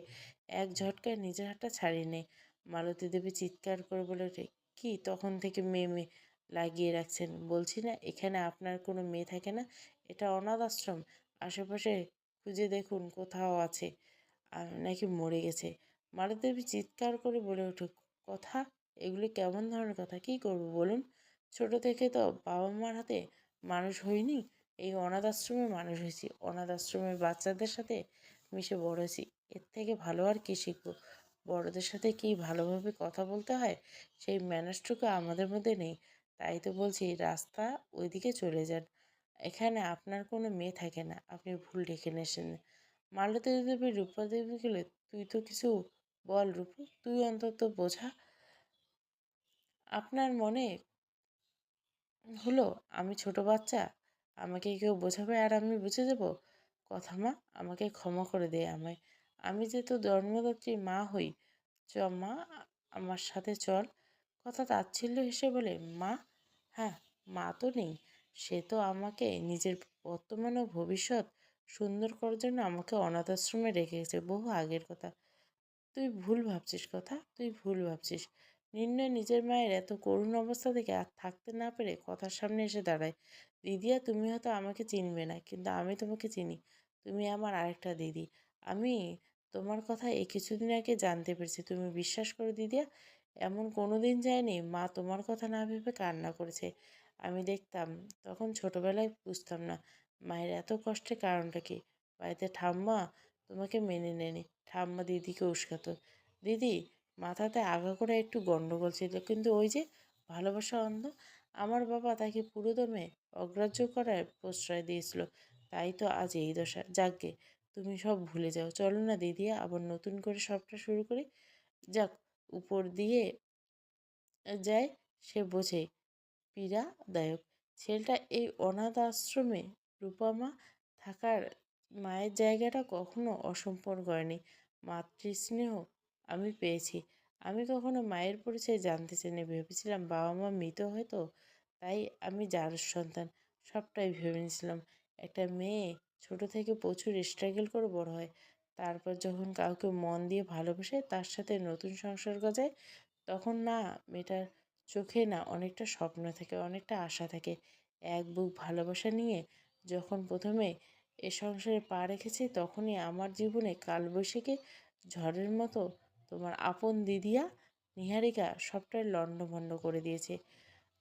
এক ঝটকায় নিজের হাতটা ছাড়িয়ে নেয়। মালতী দেবী চিৎকার করে বলে ওঠে, কি তখন থেকে মেয়ে মেয়ে লাগিয়ে রাখছেন? বলছি না এখানে আপনার কোনো মেয়ে থাকে না, এটা অনাথ আশ্রম। আশেপাশে খুঁজে দেখুন, কোথাও আছে নাকি মরে গেছে। মালতী দেবী চিৎকার করে বলে ওঠে, কথা, এগুলি কেমন ধরনের কথা? কি করব বলুন? ছোট থেকে তো বাবা মার হাতে মানুষ হইনি, এই অনাথ আশ্রমে মানুষ হয়েছি, অনাথ আশ্রমের বাচ্চাদের সাথে মিশে বড় হয়েছি। এর থেকে ভালো আর কি শিখবো? বড়দের সাথে কি ভালোভাবে কথা বলতে হয়, সেই ম্যানার্সটুকু আমাদের মধ্যে নেই। তাই তো বলছি রাস্তা ওইদিকে চলে যান, এখানে আপনার কোনো মেয়ে থাকে না, আপনি ভুল ডেকে নিয়েছেন। মালতী দেবী রূপা দেবী গেলে, তুই তো কিছু বল রূপু, তুই অন্তত বোঝা। আপনার মনে হলো আমি ছোট বাচ্চা, আমাকে কেউ বোঝাবে আর আমি বুঝে যাব? কথা মা, আমাকে ক্ষমা করে দে আমায়, আমি যে তো জন্মদাত্রী মা হই। চ মা, আমার সাথে চল। কথা তাচ্ছিল্য হেসে বলে, মা? হ্যাঁ, মা তো নেই, সে তো আমাকে নিজের বর্তমান ও ভবিষ্যৎ সুন্দর করার জন্য আমাকে অনাথ আশ্রমে রেখে গেছে, বহু আগের কথা। তুই ভুল ভাবছিস কথা, তুই ভুল ভাবছিস। নির্ণয় নিজের মায়ের এত করুণ অবস্থা দেখে আর থাকতে না পেরে কথার সামনে এসে দাঁড়ায়। দিদিয়া, তুমি হয়তো আমাকে চিনবে না, কিন্তু আমি তোমাকে চিনি, তুমি আমার আরেকটা দিদি। আমি তোমার কথা এই কিছুদিন আগে জানতে পেরেছি, তুমি বিশ্বাস করো দিদিয়া, এমন কোনো দিন যায়নি মা তোমার কথা না ভেবে কান্না করেছে। আমি দেখতাম, তখন ছোটবেলায় বুঝতাম না মায়ের এত কষ্টের কারণটা কি। বাড়িতে ঠাম্মা তোমাকে মেনে নেয়নি, ঠাম্মা দিদিকে উস্কাতো। দিদি মাথাতে আগাগোড়া একটু গন্ডগোল ছিল, কিন্তু ওই যে ভালোবাসা অন্ধ, আমার বাবা তাকে পুরোদমে অগ্রাহ্য করার প্রশ্রয় দিয়েছিল, তাই তো আজ এই দশা। যাকগে, তুমি সব ভুলে যাও, চলো না দিদিয়া, আবার নতুন করে সবটা শুরু করি। যাক, উপর দিয়ে যায় সে বোঝে পীড়াদায়ক। ছেলেটা এই অনাথ আশ্রমে রূপমা থাকার মায়ের জায়গাটা কখনো অসম্পূর্ণ করেনি। মাতৃস্নেহ আমি পেয়েছি। আমি কখনো মায়ের পরিচয় জানতে চাইনি, ভেবেছিলাম বাবা মা মৃত হয়তো, তাই আমি যার সন্তান, সবটাই ভেবে নিয়েছিলাম। একটা মেয়ে ছোট থেকে প্রচুর স্ট্রাগল করে বড় হয়, তারপর যখন কাউকে মন দিয়ে ভালোবাসে, তার সাথে নতুন সংসার গজায়, তখন না মেয়েটার চোখে না অনেকটা স্বপ্ন থাকে, অনেকটা আশা থাকে। এক বুক ভালোবাসা নিয়ে যখন প্রথমে এ সংসারে পা রেখেছি তখনই আমার জীবনে কালবৈশাখী ঝড়ের মতো তোমার আপন দিদিয়া নিহারিকা সবটাই লণ্ডভণ্ড করে দিয়েছে।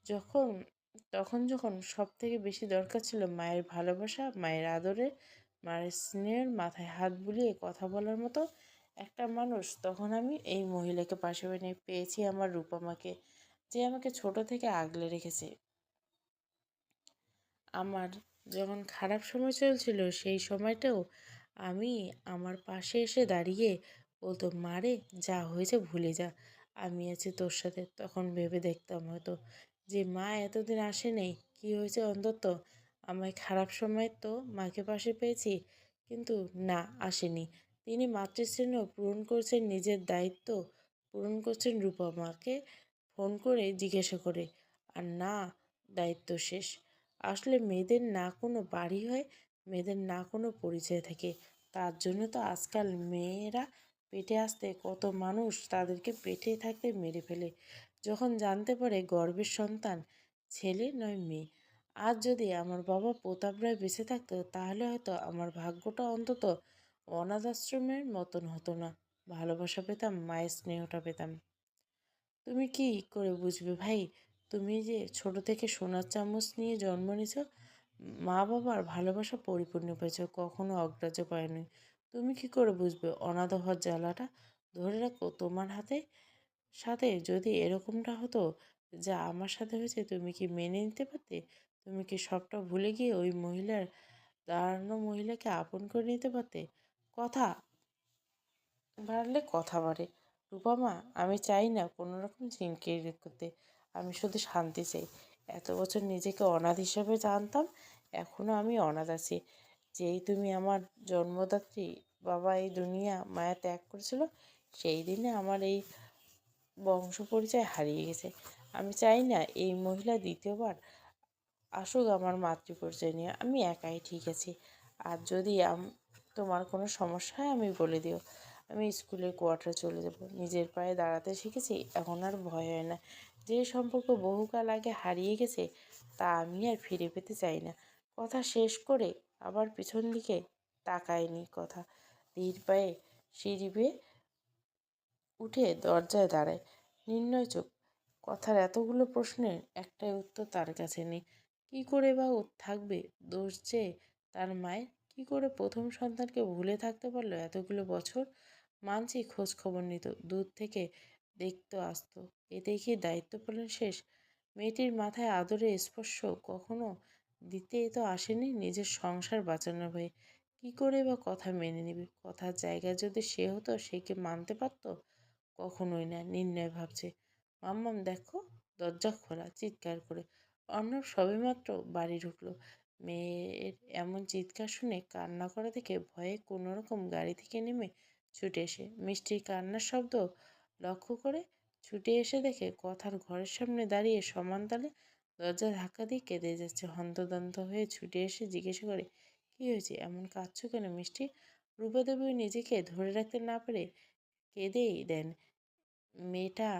যখন যখন সব থেকে বেশি দরকার ছিল মায়ের ভালোবাসা, মায়ের আদরের, মায়ের স্নেহের, মাথায় হাত বুলিয়ে কথা বলার মতো একটা মানুষ, তখন আমি এই মহিলাকে পাশে পেয়েছি, আমার রূপা মাকে, যে আমাকে ছোট থেকে আগলে রেখেছে। আমার যখন খারাপ সময় চলছিল সেই সময়টাও আমি আমার পাশে এসে দাঁড়িয়ে বলতো, মা রে, যা হয়েছে ভুলে যা, আমি আছি তোর সাথে। তখন ভেবে দেখতাম হয়তো যে মা এতদিন আসেনি, কি হয়েছে, অন্তত আমায় খারাপ সময় তো মাকে পাশে পেয়েছি। কিন্তু না, আসেনি। তিনি মাতৃস্নেহ পূরণ করছেন, নিজের দায়িত্ব পূরণ করছেন রূপা মাকে ফোন করে জিজ্ঞাসা করে। আর না, দায়িত্ব শেষ। আসলে মেয়েদের না কোনো বাড়ি হয়, মেয়েদের না কোনো পরিচয় থাকে। তার জন্য তো আজকাল মেয়েরা পেটে আসতে কত মানুষ তাদেরকে পেটে থাকতে মেরে ফেলে, যখন জানতে পারে গর্ভের সন্তান ছেলে নয় মেয়ে। আজ যদি আমার বাবা প্রতাপ রায় বেঁচে থাকতো তাহলে হয়তো আমার ভাগ্যটা অন্তত অনাথ আশ্রমের মতন হতো না। ভালোবাসা পেতাম, মায়ের স্নেহটা পেতাম। তুমি কি করে বুঝবে ভাই? তুমি যে ছোট থেকে সোনার চামচ নিয়ে জন্ম নিয়েছ, মা বাবার ভালোবাসা পরিপূর্ণ পেয়েছ, কখনো অগ্রাহ্য করেনি। তুমি কি করে বুঝবে অনাথ হওয়ার জ্বালাটা? ধরে রাখো, তোমার সাথে যদি এরকমটা হতো যা আমার সাথে হয়েছে, তুমি কি মেনে নিতে পারতে? তুমি কি সবটা ভুলে গিয়ে ওই দাঁড়ানো মহিলাকে আপন করে নিতে পারতে? কথা বাড়লে কথা বাড়ে। রূপা মা, আমি চাই না কোনো রকম ঝিমকিরি করতে। আমি শুধু শান্তি চাই। এত বছর নিজেকে অনাথ হিসেবে জানতাম, এখনও আমি অনাথ আছি। যেই তুমি আমার জন্মদাত্রী বাবা এই দুনিয়া মায়া ত্যাগ করেছিল, সেই দিনে আমার এই বংশ পরিচয় হারিয়ে গেছে। আমি চাই না এই মহিলা দ্বিতীয়বার আসুক আমার মাতৃপরিচয় নিয়ে। আমি একাই ঠিক আছি। আর যদি তোমার কোনো সমস্যা হয় আমি বলে দিও। আমি স্কুলের কোয়ার্টারে চলে যাব। নিজের পায়ে দাঁড়াতে শিখেছি, এখন আর ভয় হয় না। যে সম্পর্ক বহুকাল আগে হারিয়ে গেছে তা আমি আর ফিরে পেতে চাই না। কথা শেষ করে আবার পিছন দিকে তাকায়নি। কথা ধীর পায়ে সিঁড়ি বেয়ে উঠে দরজায় দাঁড়ায়। নির্ণয় চোখ। কথার এতগুলো প্রশ্নের একটাই উত্তর তার কাছে নেই। কী করে বা ও থাকবে? দোষ যে তার মায়ের। কী করে প্রথম সন্তানকে ভুলে থাকতে পারলো এতগুলো বছর? মানছি খোঁজ খবর নিত, দূর থেকে দেখতো, আসতো, এতেই কি দায়িত্ব পালন শেষ? মেয়েটির মাথায় আদরের স্পর্শ কখনো দিতে তো আসেনি নিজের সংসার বাঁচানোর ভয়ে। কী করে বা কথা মেনে নিবে? কথার জায়গায় যদি সে হতো, সে কি মানতে পারতো? কখনোই না। নির্ণয় ভাবছে, মাম্মাম দেখো, দরজা খোলা, চিৎকার করে। অর্ণব সবেমাত্র বাড়ি ঢুকলো। মেয়ের এমন চিৎকার শুনে কান্না করা দেখে ভয়ে কোনোরকম গাড়ি থেকে নেমে ছুটে এসে মিষ্টির কান্নার শব্দ লক্ষ্য করে ছুটে এসে দেখে কথার ঘরের সামনে দাঁড়িয়ে সমান তালে দরজা ধাক্কা দিয়ে কেঁদে যাচ্ছে। হন্তদন্ত হয়ে ছুটে এসে জিজ্ঞাসা করে, কী হয়েছে, এমন কাঁদছো কেন মিষ্টি? রূপাদেবী নিজেকে ধরে রাখতে না পেরে কেঁদেই দেন। মেয়েটা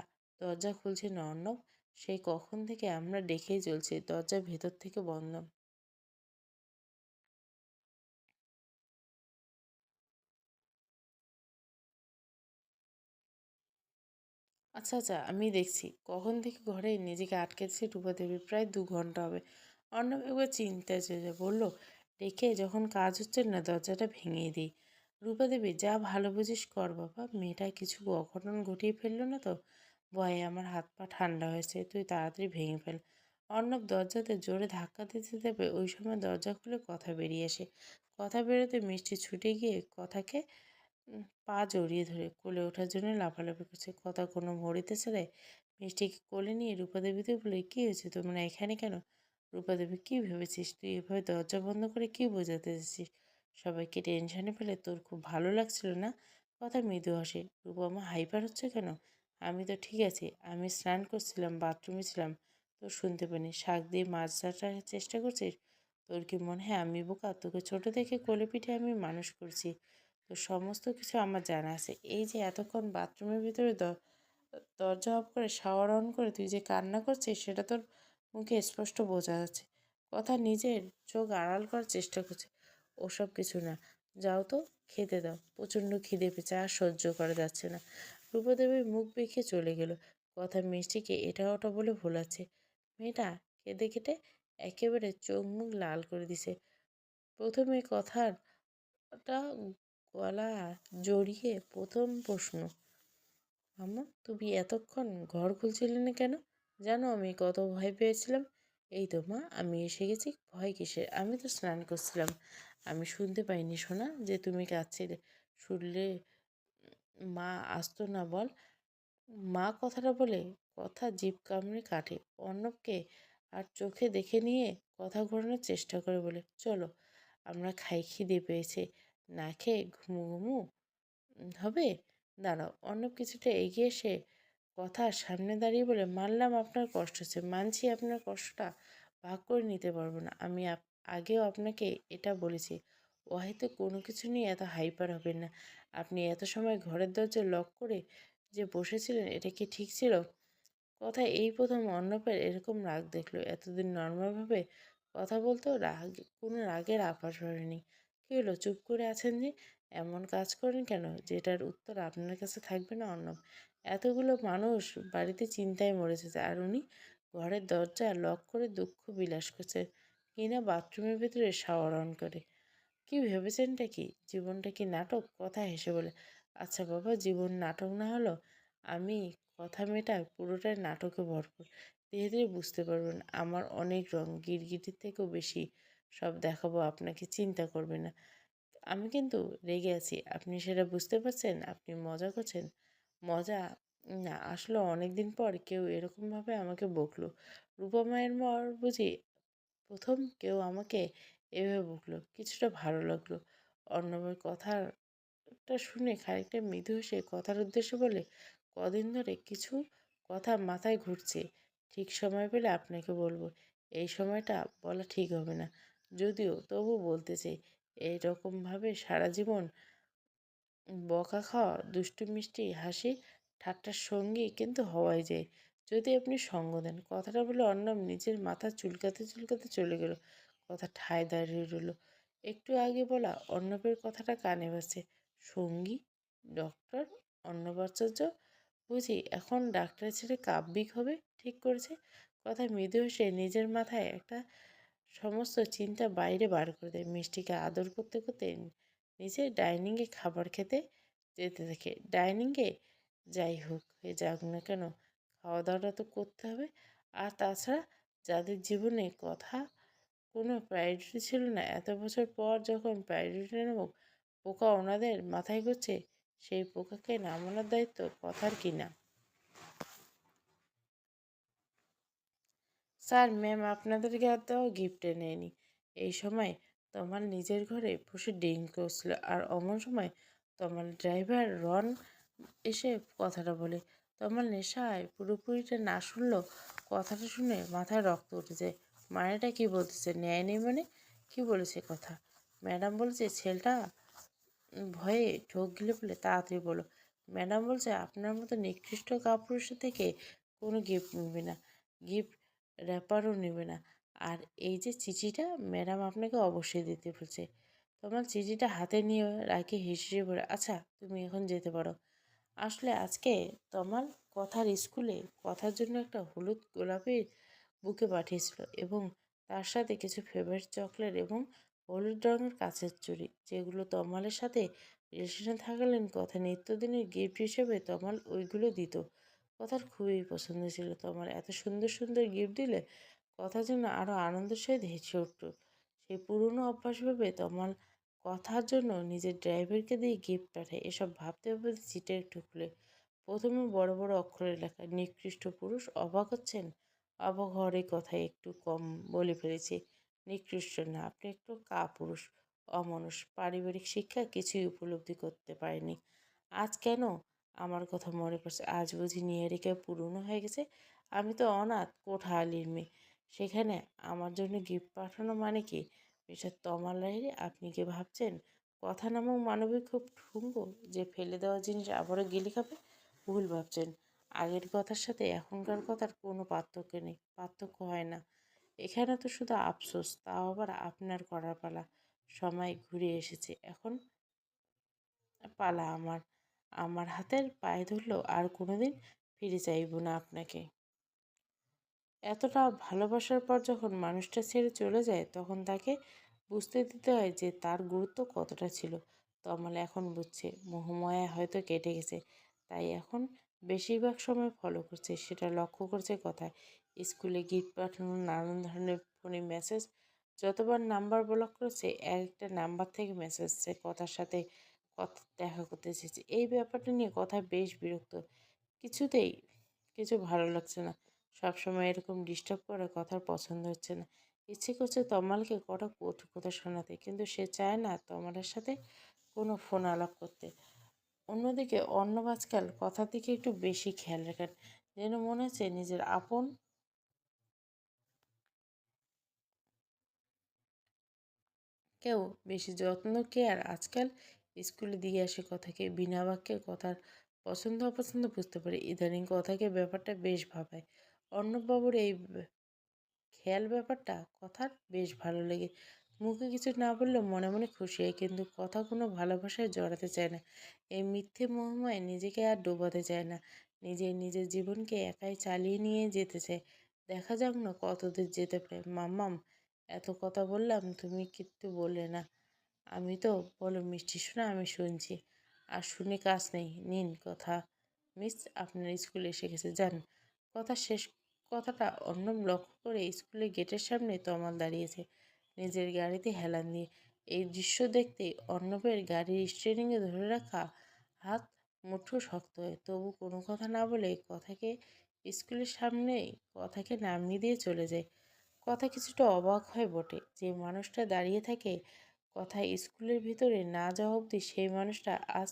দরজা খুলছে না অর্ণব। সেই কখন থেকে আমরা ডেকেই চলছি, দরজা ভেতর থেকে বন্ধ। আচ্ছা আচ্ছা, আমি দেখছি। কখন থেকে ঘরে নিজেকে আটকেছে রূপা দেবী? প্রায় 2 ঘন্টা হবে। অর্ণব একবার চিন্তায় চলে যায়, বলল, ডেকে যখন কাজ হচ্ছে না দরজাটা ভেঙে দিই। রূপা দেবী, যা ভালো বুঝিস কর বাবা। মেয়েটা কিছু অঘটন ঘটিয়ে ফেললো না তো? ভয়ে আমার হাত পা ঠান্ডা হয়েছে, তুই তাড়াতাড়ি ভেঙে ফেল। অর্ণব দরজাতে জোরে ধাক্কা দিতে দেবে, ওই সময় দরজা খুলে কথা বেরিয়ে আসে। কথা বেরোতে মিষ্টি ছুটে গিয়ে কথাকে পা জড়িয়ে ধরে কোলে ওঠার জন্য লাফালাফি করছে। কথা কোনো ভরিতে ছেড়ে মিষ্টিকে কোলে নিয়ে রূপাদেবীতে বলে, কী হয়েছে, তোমরা এখানে কেন? রূপাদেবী, কী ভেবেছিস তুই এভাবে দরজা বন্ধ করে কী বোঝাতে চাচ্ছিস? সবাইকে টেনশনে ফেলে তোর খুব ভালো লাগছিল না? কথা মৃদু হাসে। রূপমা হাইপার হচ্ছে কেন? আমি তো ঠিক আছি। আমি স্নান করছিলাম, বাথরুমে ছিলাম, তোর শুনতে পানি। শাক দিয়ে মাছ ধরার চেষ্টা করছিস? তোর কি মনে হয় আমি বোকা? তোকে ছোট থেকে কোলে পিঠে আমি মানুষ করছি, তো সমস্ত কিছু আমার জানা আছে। এই যে এতক্ষণ বাথরুমের ভিতরে দরজা অফ করে শাওয়ার অন করে তুই যে কান্না করছিস, সেটা তোর মুখে স্পষ্ট বোঝা যাচ্ছে। কথা নিজের চোখ আড়াল করার চেষ্টা করছে। ওসব কিছু না। যাও তো, খেতে দাও, প্রচণ্ড খিদে পেয়েছে, আর সহ্য করা যাচ্ছে না। রূপাদেবী মুখ বেঁকিয়ে চলে গেল। কথা মিষ্টিকে এটা ওটা বলে ভোলাচ্ছে। মেয়েটা কেঁদে কেটে একেবারে চোখ মুখ লাল করে দিছে। প্রথমে কথাটা গলা জড়িয়ে প্রথম প্রশ্ন, আম্মা তুমি এতক্ষণ ঘর খুলছিলে না কেন? জানো আমি কত ভয় পেয়েছিলাম? এই তো মা, আমি এসে গেছি, ভয় কিসের? আমি তো স্নান করছিলাম। আমি শুনতে পাইনি সোনা যে তুমি কাঁদছিলে। শুনলে মা আসতো না বল? মা কথাটা বলে কথা জিভ কামড়ে কাটে। অর্ণবকে আর চোখে দেখে নিয়ে কথা ঘোরানোর চেষ্টা করে বলে, চলো আমরা খাই, খিদে পেয়েছে। না খেয়ে ঘুমু ঘুমু হবে? দাঁড়াও। অর্ণব কিছুটা এগিয়ে এসে কথার সামনে দাঁড়িয়ে বলে, মানলাম আপনার কষ্ট হচ্ছে, মানছি আপনার কষ্টটা ভাগ করে নিতে পারবো না। আমি আগেও আপনাকে এটা বলেছি, ও হয়তো কোনো কিছু নিয়ে এত হাইপার হবেন না। আপনি এত সময় ঘরের দরজা লক করে যে বসেছিলেন, এটা কি ঠিক ছিল? কথা এই প্রথম অর্ণবের এরকম রাগ দেখলো। এতদিন নর্মালভাবে কথা বলতেও কোনো রাগের আভাস বাড়েনি। কী হলো, চুপ করে আছেন যে? এমন কাজ করেন কেন যেটার উত্তর আপনার কাছে থাকবে না অর্ণব? এতগুলো মানুষ বাড়িতে চিন্তায় মরেছে, আর উনি ঘরের দরজা লক করে দুঃখ বিলাস করছে, কিনা বাথরুমের ভিতরে শাওয়ার অন করে। কি ভেবেছেনটা কি? জীবনটা কি নাটক? কথা হেসে বলে, আচ্ছা বাবা, জীবন নাটক না হলো আমি কথা মেয়েটা পুরোটাই নাটকে ভরপুর। ধীরে ধীরে বুঝতে পারবেন আমার অনেক রং, গিরগিটির থেকেও বেশি সব দেখাবো আপনাকে, চিন্তা করবেন না। আমি কিন্তু রেগে আছি, আপনি সেটা বুঝতে পারছেন? আপনি মজা করছেন? মজা না, আসলে অনেকদিন পর কেউ এরকমভাবে আমাকে বকলো। রূপা মায়ের মর বুঝি প্রথম কেউ আমাকে এভাবে বকলো। কিছুটা ভালো লাগলো। অর্ণবের কথাটা শুনে খানিকটা মৃদু হেসে কথার উদ্দেশ্যে বলে, কদিন ধরে কিছু কথা মাথায় ঘুরছে, ঠিক সময় পেলে আপনাকে বলবো। এই সময়টা বলা ঠিক হবে না, যদিও তবু বলতে চাই। এইরকমভাবে সারা জীবন বকা খাওয়া, দুষ্টু মিষ্টি হাসি ঠাট্টার সঙ্গী কিন্তু হওয়াই যায়, যদি আপনি সঙ্গ দেন। কথাটা বলে অর্ণব নিজের মাথা চুলকাতে চুলকাতে চলে গেল। কথা ঠায় দাঁড়িয়ে রইল। একটু আগে বলা অর্ণবের কথাটা কানে বাজছে। সঙ্গী? ডক্টর? অর্ণব আশ্চর্য। বুঝি এখন ডাক্তার ছেড়ে কাব্যিক হবে ঠিক করেছে? কথা মৃদু হেসে নিজের মাথায় একটা সমস্ত চিন্তা বাইরে বার করে দেয়। মিষ্টিকে আদর করতে করতে নিচে ডাইনিংয়ে খাবার খেতে যেতে থাকে। ডাইনিংয়ে যাই হোক হয়ে যাক না কেন, খাওয়া দাওয়াটা তো করতে হবে। আর তাছাড়া যাদের জীবনে কথা কোনো প্রায়োরিটি ছিল না, এত বছর পর যখন প্রায়োরিটি নামক পোকা ওনাদের মাথায় ঘুরছে, সেই পোকাকে নামানোর দায়িত্ব কথার কি না? স্যার, ম্যাম আপনাদেরকে আর দেওয়া গিফট এনেনি। এই সময় তোমার নিজের ঘরে বসে ড্রিঙ্ক করছিল, আর অমন সময় তোমার ড্রাইভার রন এসে কথাটা বলে। তোমার নেশায় পুরোপুরিটা না শুনলেও কথাটা শুনে মাথায় রক্ত উঠে যায়। মানেটা কি বলতেছে? ন্যায় নেই মানে? কি বলেছে কথা? ম্যাডাম বলেছে ছেলেটা ভয়ে ঢোক গিলে বলে, তাড়াতাড়ি বলো। ম্যাডাম বলছে আপনার মতো নিকৃষ্ট কাপুরুষের থেকে কোনো গিফট নেবে না, গিফট র্যাপারও নেবে না। আর এই যে চিঠিটা, ম্যাডাম আপনাকে অবশ্যই দিতে বলছে। তোমার চিঠিটা হাতে নিয়ে রাখি হেসে বলে, আচ্ছা তুমি এখন যেতে পারো। আসলে আজকে তোমার কথার স্কুলে কথার জন্য একটা হলুদ গোলাপের বুকে পাঠিয়েছিল, এবং তার সাথে কিছু ফেভারিট চকলেট এবং হলুদ রঙের কাচের চুড়ি, যেগুলো তমালের সাথে রিলেশনে থাকাকালীন কথা নিত্যদিনের গিফট হিসেবে তমাল ওইগুলো দিত। কথার খুবই পছন্দ ছিল। তমাল এত সুন্দর সুন্দর গিফট দিলে কথার জন্য আরও আনন্দের সহিত হেসে উঠত। সেই পুরনো অভ্যাস ভেবে তমাল কথার জন্য নিজের ড্রাইভারকে দিয়ে গিফট পাঠায়। এসব ভাবতে ভাবতে চিঠি একটু খুলে প্রথমে বড় বড় অক্ষরে লেখা, নিকৃষ্ট পুরুষ। অবাক হচ্ছেন? অবাক হওয়ার এই কথাই একটু কম বলে ফেলেছি। নিকৃষ্ট না, আপনি একটু কাপুরুষ, অমানুষ, পারিবারিক শিক্ষা কিছুই উপলব্ধি করতে পারেনি। আজ কেন আমার কথা মনে পড়ছে? আজ বুঝি নিহারিকা পুরনো হয়ে গেছে? আমি তো অনাথ কোঠালির মেয়ে, সেখানে আমার জন্য গিফট পাঠানো মানে কি? মিস্টার তমাল লাহিড়ী, আপনি কি ভাবছেন কথা নামক মানবিক খুব ঠুঙ্গো যে ফেলে দেওয়া জিনিস আবারও গিলে খাবে? ভুল ভাবছেন। আগের কথার সাথে এখনকার কথার কোনো পার্থক্য নেই, পার্থক্য হয় না। এখানে তো শুধু আফসোস, তাও আবার আপনার করার পালা। সময় ঘুরে এসেছে। এখন পালা আমার। আমার হাতের পায়ে ধরলেও আর কোনোদিন ফিরে চাইব না আপনাকে। এতটা ভালোবাসার পর যখন মানুষটা ছেড়ে চলে যায় তখন তাকে বুঝতে দিতে হয় যে তার গুরুত্ব কতটা ছিল। তমাল এখন বুঝছে মোহমায়া হয়তো কেটে গেছে, তাই এখন বেশিরভাগ সময় ফলো করছে, সেটা লক্ষ্য করছে কথায়। স্কুলে গিফট পাঠানো, নানান ধরনের ফোনে মেসেজ, যতবার নাম্বার ব্লক করেছে এক একটা নাম্বার থেকে মেসেজ সে কথার সাথে কথা দেখা করতে চেয়েছে। এই ব্যাপারটা নিয়ে কথা বেশ বিরক্ত, কিছুতেই কিছু ভালো লাগছে না। সবসময় এরকম ডিস্টার্ব করা কথার পছন্দ হচ্ছে না। ইচ্ছে করছে তমালকে কটা কটু কথা শোনাতে, কিন্তু সে চায় না তমালের সাথে কোনো ফোন আলাপ করতে। অন্যদিকে অর্ণব আজকাল কথার দিকে একটু বেশি খেয়াল রাখেন, যেন মনে হচ্ছে নিজের আপন কেউ বেশি যত্ন কেয়ার আজকাল স্কুলে দিয়ে আসে কথাকে বিনা বাক্যে কথার পছন্দ অপছন্দ বুঝতে পারে। ইদানিং কথাকে ব্যাপারটা বেশ ভাবায়। অর্ণববাবুর এই খেয়াল ব্যাপারটা কথার বেশ ভালো লেগে, মুখে কিছু না বললেও মনে মনে খুশি হয়, কিন্তু কথা কোনো ভালোবাসায় জড়াতে চায় না। এই মিথ্যে মোহময় নিজেকে আর ডোবাতে চায় না। নিজের জীবনকে একাই চালিয়ে নিয়ে যেতে চায়। দেখা যাক না কতদূর যেতে পারে। মাম্মাম, এত কথা বললাম, তুমি কিন্তু বললে না। আমি তো, বলো মিষ্টি শোনা, আমি শুনছি। আর শুনে কাজ নেই, নিন কথা। মিস, আপনার স্কুলে এসে গেছে, যান। কথা শেষ কথাটা অর্ণব লক্ষ্য করে স্কুলের গেটের সামনে তমাল দাঁড়িয়েছে নিজের গাড়িতে হেলান দিয়ে। এই দৃশ্য দেখতেই অর্ণবের গাড়ির স্টিয়ারিংয়ে ধরে রাখা হাত মুঠো শক্ত হয়, তবু কোনো কথা না বলে কথাকে স্কুলের সামনেই কথাকে নামিয়ে দিয়ে চলে যায়। কথা কিছুটা অবাক হয় বটে, যে মানুষটা দাঁড়িয়ে থাকে কথা স্কুলের ভিতরে না যাওয়া অবধি, সেই মানুষটা আজ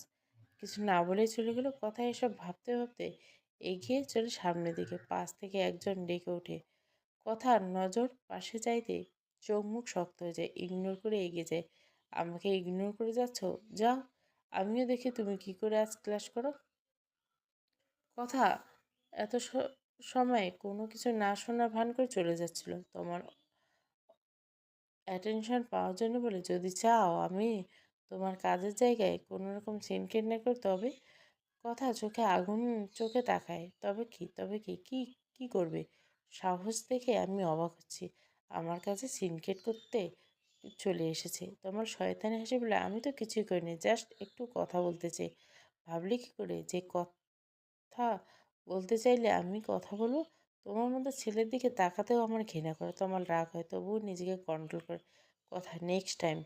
কিছু না বলেই চলে গেল। কথা এসব ভাবতে ভাবতে এগিয়ে চলে সামনের দিকে। পাশ থেকে একজন ডেকে ওঠে। কথার নজর পাশে চাইতে চোখ মুখ শক্ত হয়ে যায়, ইগনোর করে এগিয়ে যায়। আমাকে ইগনোর করে যাচ্ছ? যাও, আমিও দেখি তুমি কি করে আজ ক্লাস করো। কথা এত সময় কোনো কিছু না শোনার ভান করে চলে যাচ্ছিল তোমার অ্যাটেনশন পাওয়ার জন্য, বলে যদি চাও আমি তোমার কাজের জায়গায় কোনো রকম সিনকেট না করি তবে। কথা চোখে আগুন চোখে তাকায়। তবে কি কি করবে? সাহস দেখে আমি অবাক হচ্ছি। আমার কাছে সিনকেট করতে চলে এসেছে। তোমার শয়তানি হাসি বলে, আমি তো কিছুই করিনি, জাস্ট একটু কথা বলতে চাই। ভাবলি কি করে যে কথা বলতে চাইলে আমি কথা বলবো? তোমার মতো ছেলের দিকে তাকাতেও আমার ঘৃণা করে। তোমার রাগ হয়, তবুও নিজেকে কন্ট্রোল করে। কথা, নেক্সট টাইম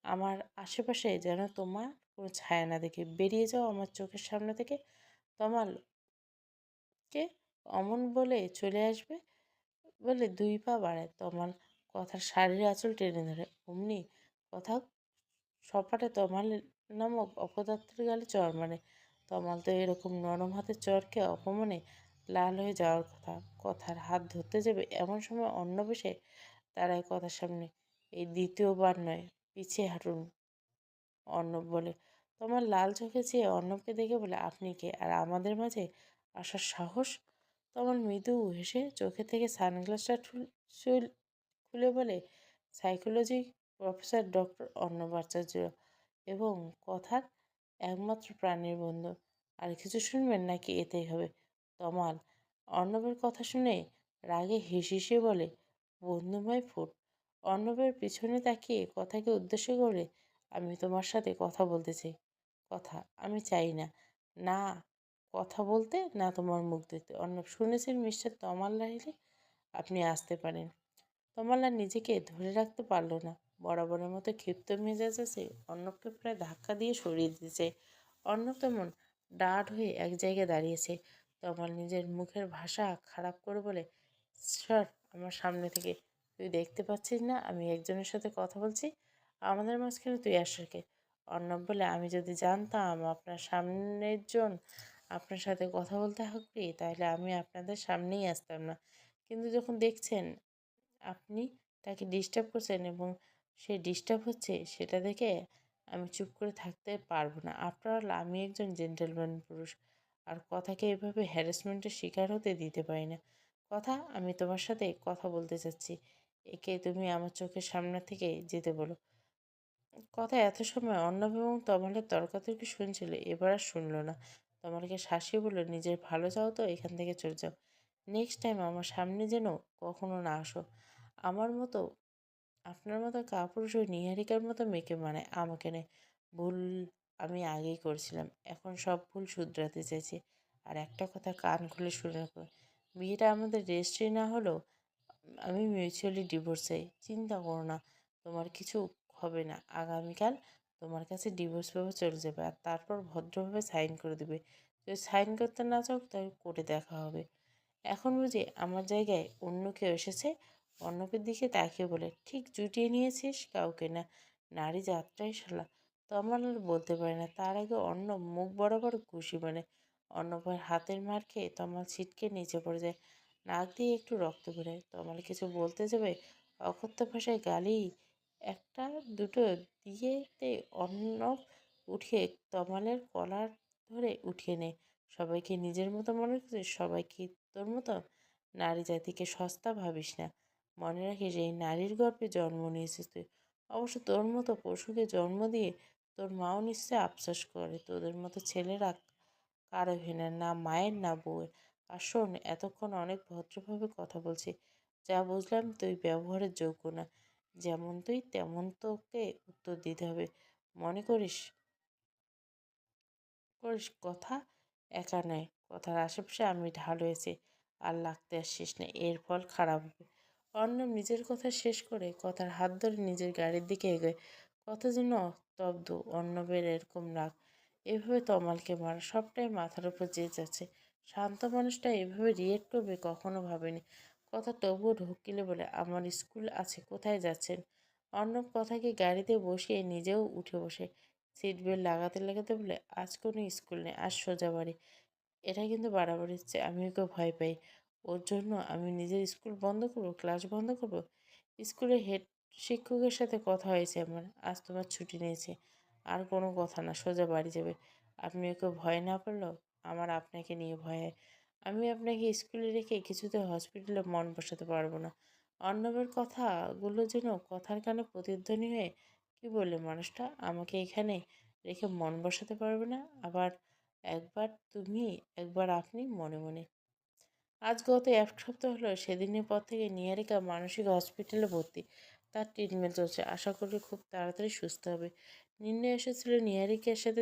আমার আশেপাশে যেন তোমার কোনো ছায়া না দেখে, বেরিয়ে যাও আমার চোখের সামনে থেকে। তমালকে অমন বলে চলে আসবে বলে 2 পা বাড়ায়। তমাল কথার শাড়ির আঁচল টেনে ধরে, অমনি কথা সপাটে তমাল নামক অপদার্থের গালে চড় মারে। তমাল তো এরকম নরম হাতের চড়কে অপমানে লাল হয়ে যাওয়ার কথা। কথার হাত ধরতে যাবে এমন সময় অন্য বেশে দাঁড়ায় কথার সামনে। এই দ্বিতীয়বার নয়, পিছিয়ে হাঁটুন, অর্ণব বলে। তোমার লাল চোখে চেয়ে অর্ণবকে দেখে বলে, আপনি কে, আর আমাদের মাঝে আসার সাহস? তোমার মৃদু হেসে চোখে থেকে সানগ্লাসটা খুলে বলে, সাইকোলজি প্রফেসর ডক্টর অর্ণব আচার্য এবং কথার একমাত্র প্রাণীর বন্ধু। আর কিছু শুনবেন নাকি এতেই হবে? তমাল অর্ণবের কথা শুনে রাগে হিসিয়ে বলে, বন্ধুময় ফুট। অর্ণবের পিছনে তাকিয়ে কথাকে উদ্দেশ্য করে, আমি তোমার সাথে কথা বলতে চাই। কথা, আমি চাই না। না কথা বলতে, না তোমার মুখ দেখতে। অর্ণব, শুনেছেন মিস্টার তমাল রাইলে আপনি আসতে পারেন। তমাল আর নিজেকে ধরে রাখতে পারল না। বরাবরের মতো ক্ষিপ্ত মেজাজ আছে, অর্ণবকে প্রায় ধাক্কা দিয়ে সরিয়ে দিতে চায়। অর্ণব তেমন ডাঠ হয়ে এক জায়গায় দাঁড়িয়েছে। তমাল নিজের মুখের ভাষা খারাপ করে বলে, স্যার, আমার সামনে থেকে তুই দেখতে পাচ্ছিস না আমি একজনের সাথে কথা বলছি? আমাদের মাঝখানে তুই আসার কে? অর্ণব বলে, আমি যদি জানতাম আপনার সামনের জন আপনার সাথে কথা বলতে আগ্রহী, তাহলে আমি আপনাদের সামনেই আসতাম না। কিন্তু যখন দেখছেন আপনি তাকে ডিস্টার্ব করছেন এবং সে ডিস্টার্ব হচ্ছে, সেটা দেখে আমি চুপ করে থাকতে পারবো না। আফটার অল আমি একজন জেন্টলম্যান পুরুষ, আর কথাকে এভাবে হ্যারাসমেন্টের শিকার হতে দিতে পারি না। কথা, আমি তোমার সাথে কথা বলতে চাচ্ছি। একে তুমি আমার চোখের সামনে থেকে যেতে বলো। কথা এত সময় অর্ণব এবং তমালের তর্কাতর্কি শুনছিল, এবার আর শুনল না। তমালকে শাসিয়ে বলল, নিজের ভালো চাও তো এখান থেকে চলে যাও। নেক্সট টাইম আমার সামনে যেন কখনো না আসো। আমার মতো আপনার মতো কাপুরুষ ওই নীহারিকার মতো মেয়েকে মানায়, আমাকে নেয়। ভুল আমি আগেই করছিলাম, এখন সব ভুল শুধরাতে চাইছি। আর একটা কথা কান খুলে শুনে রাখো, বিয়েটা আমাদের রেজিস্ট্রি না হলেও আমি মিউচুয়ালি ডিভোর্স চাই। চিন্তা করো না, তোমার কিছু হবে না। আগামীকাল তোমার কাছে ডিভোর্স পেপার চলে যাবে, আর তারপর ভদ্রভাবে সাইন করে দেবে। যদি সাইন করতে না চাও তাহলে কোর্টে দেখা হবে। এখন বুঝি আমার জায়গায় অন্য কেউ এসেছে? অর্ণবের দিকে তাকিয়ে বলে, ঠিক জুটিয়ে নিয়েছিস কাউকে না? নারী যাত্রাই শালা। তো আমার আর বলতে পারে না, তার আগে অর্ণব মুখ বরাবর ঘুষি মানে। অর্ণবের হাতের মার খেয়ে তমাল ছিটকে নিচে পড়ে যায়, নাক দিয়ে একটু রক্ত বেরোয়। তমাল কিছু বলতে যাবে, অকথ্য ভাষায় গালি একটা দুটো দিয়েতে অর্ণব উঠিয়ে তমালের কলার ধরে উঠিয়ে নেয়। সবাইকে নিজের মতো মনে করছে, সবাইকে তোর মতো? নারী জাতিকে সস্তা ভাবিস না। মনে রাখিস এই নারীর গর্ভে জন্ম নিয়েছিস তুই। অবশ্য তোর মতো পশুকে জন্ম দিয়ে তোর মাও নিশ্চয়ই আফসোস করে। তোদের মতো ছেলেরা কারো হেনে না মায়ের না বউয়ের। আর শোন, এতক্ষণ অনেক ভদ্রভাবে কথা বলছি, যা বুঝলাম তুই ব্যবহারের যোগ্য না। যেমন তুই তেমন তোকে উত্তর দিতে হবে। মনে করিস করিস কথা একা নয়, কথার আশেপাশে আমি ঢাল হয়েছি। আর লাগতে আসছিস না, এর ফল খারাপ হবে। অর্ণব নিজের কথা শেষ করে কথার হাত ধরে নিজের গাড়ির দিকে এগোয়। কথা যেন স্তব্ধ। অর্ণবের এরকম রাগ, এভাবে তমালকে মারা, সবটাই মাথার উপর চেয়ে যাচ্ছে। শান্ত মানুষটা এভাবে রিয়েক্ট করবে কখনো ভাবেনি। কথা তবুও ঢোকিলে বলে, আমার স্কুল আছে, কোথায় যাচ্ছেন? অর্ণব কথাকে গাড়িতে বসিয়ে নিজেও উঠে বসে। সিট বেল্ট লাগাতে লাগাতে বলে, আজ কোনো স্কুল নেই, আজ সোজা বাড়ি। এটা কিন্তু বাড়াবাড়ি হচ্ছে। আমি ওকে ভয় পাই। ওর জন্য আমি নিজের স্কুল বন্ধ করবো, ক্লাস বন্ধ করবো? স্কুলের হেড শিক্ষকের সাথে কথা হয়েছে আমার, আজ তোমার ছুটি নিয়েছে। আর কোনো কথা না, সোজা বাড়ি যাবে। আপনি ওকে ভয় না পেলেও আমার আপনাকে নিয়ে ভয় হয়। আমি আপনাকে স্কুলে রেখে কিছুতে হসপিটালে মন বসাতে পারবো না। অর্ণবের কথাগুলো যেন কথার কানে প্রতিধ্বনি হয়ে, কি বললে মানুষটা? আমাকে এখানে রেখে মন বসাতে পারবে না? আবার একবার তুমি, একবার আপনি, মনে মনে। আজ গত এক সপ্তাহ হলো সেদিনের পর থেকে নিহারিকা মানসিক হসপিটালে ভর্তি। তার ট্রিটমেন্ট চলছে, আশা করি খুব তাড়াতাড়ি সুস্থ হবে। নির্ণয় এসেছিল নিহারিকার সাথে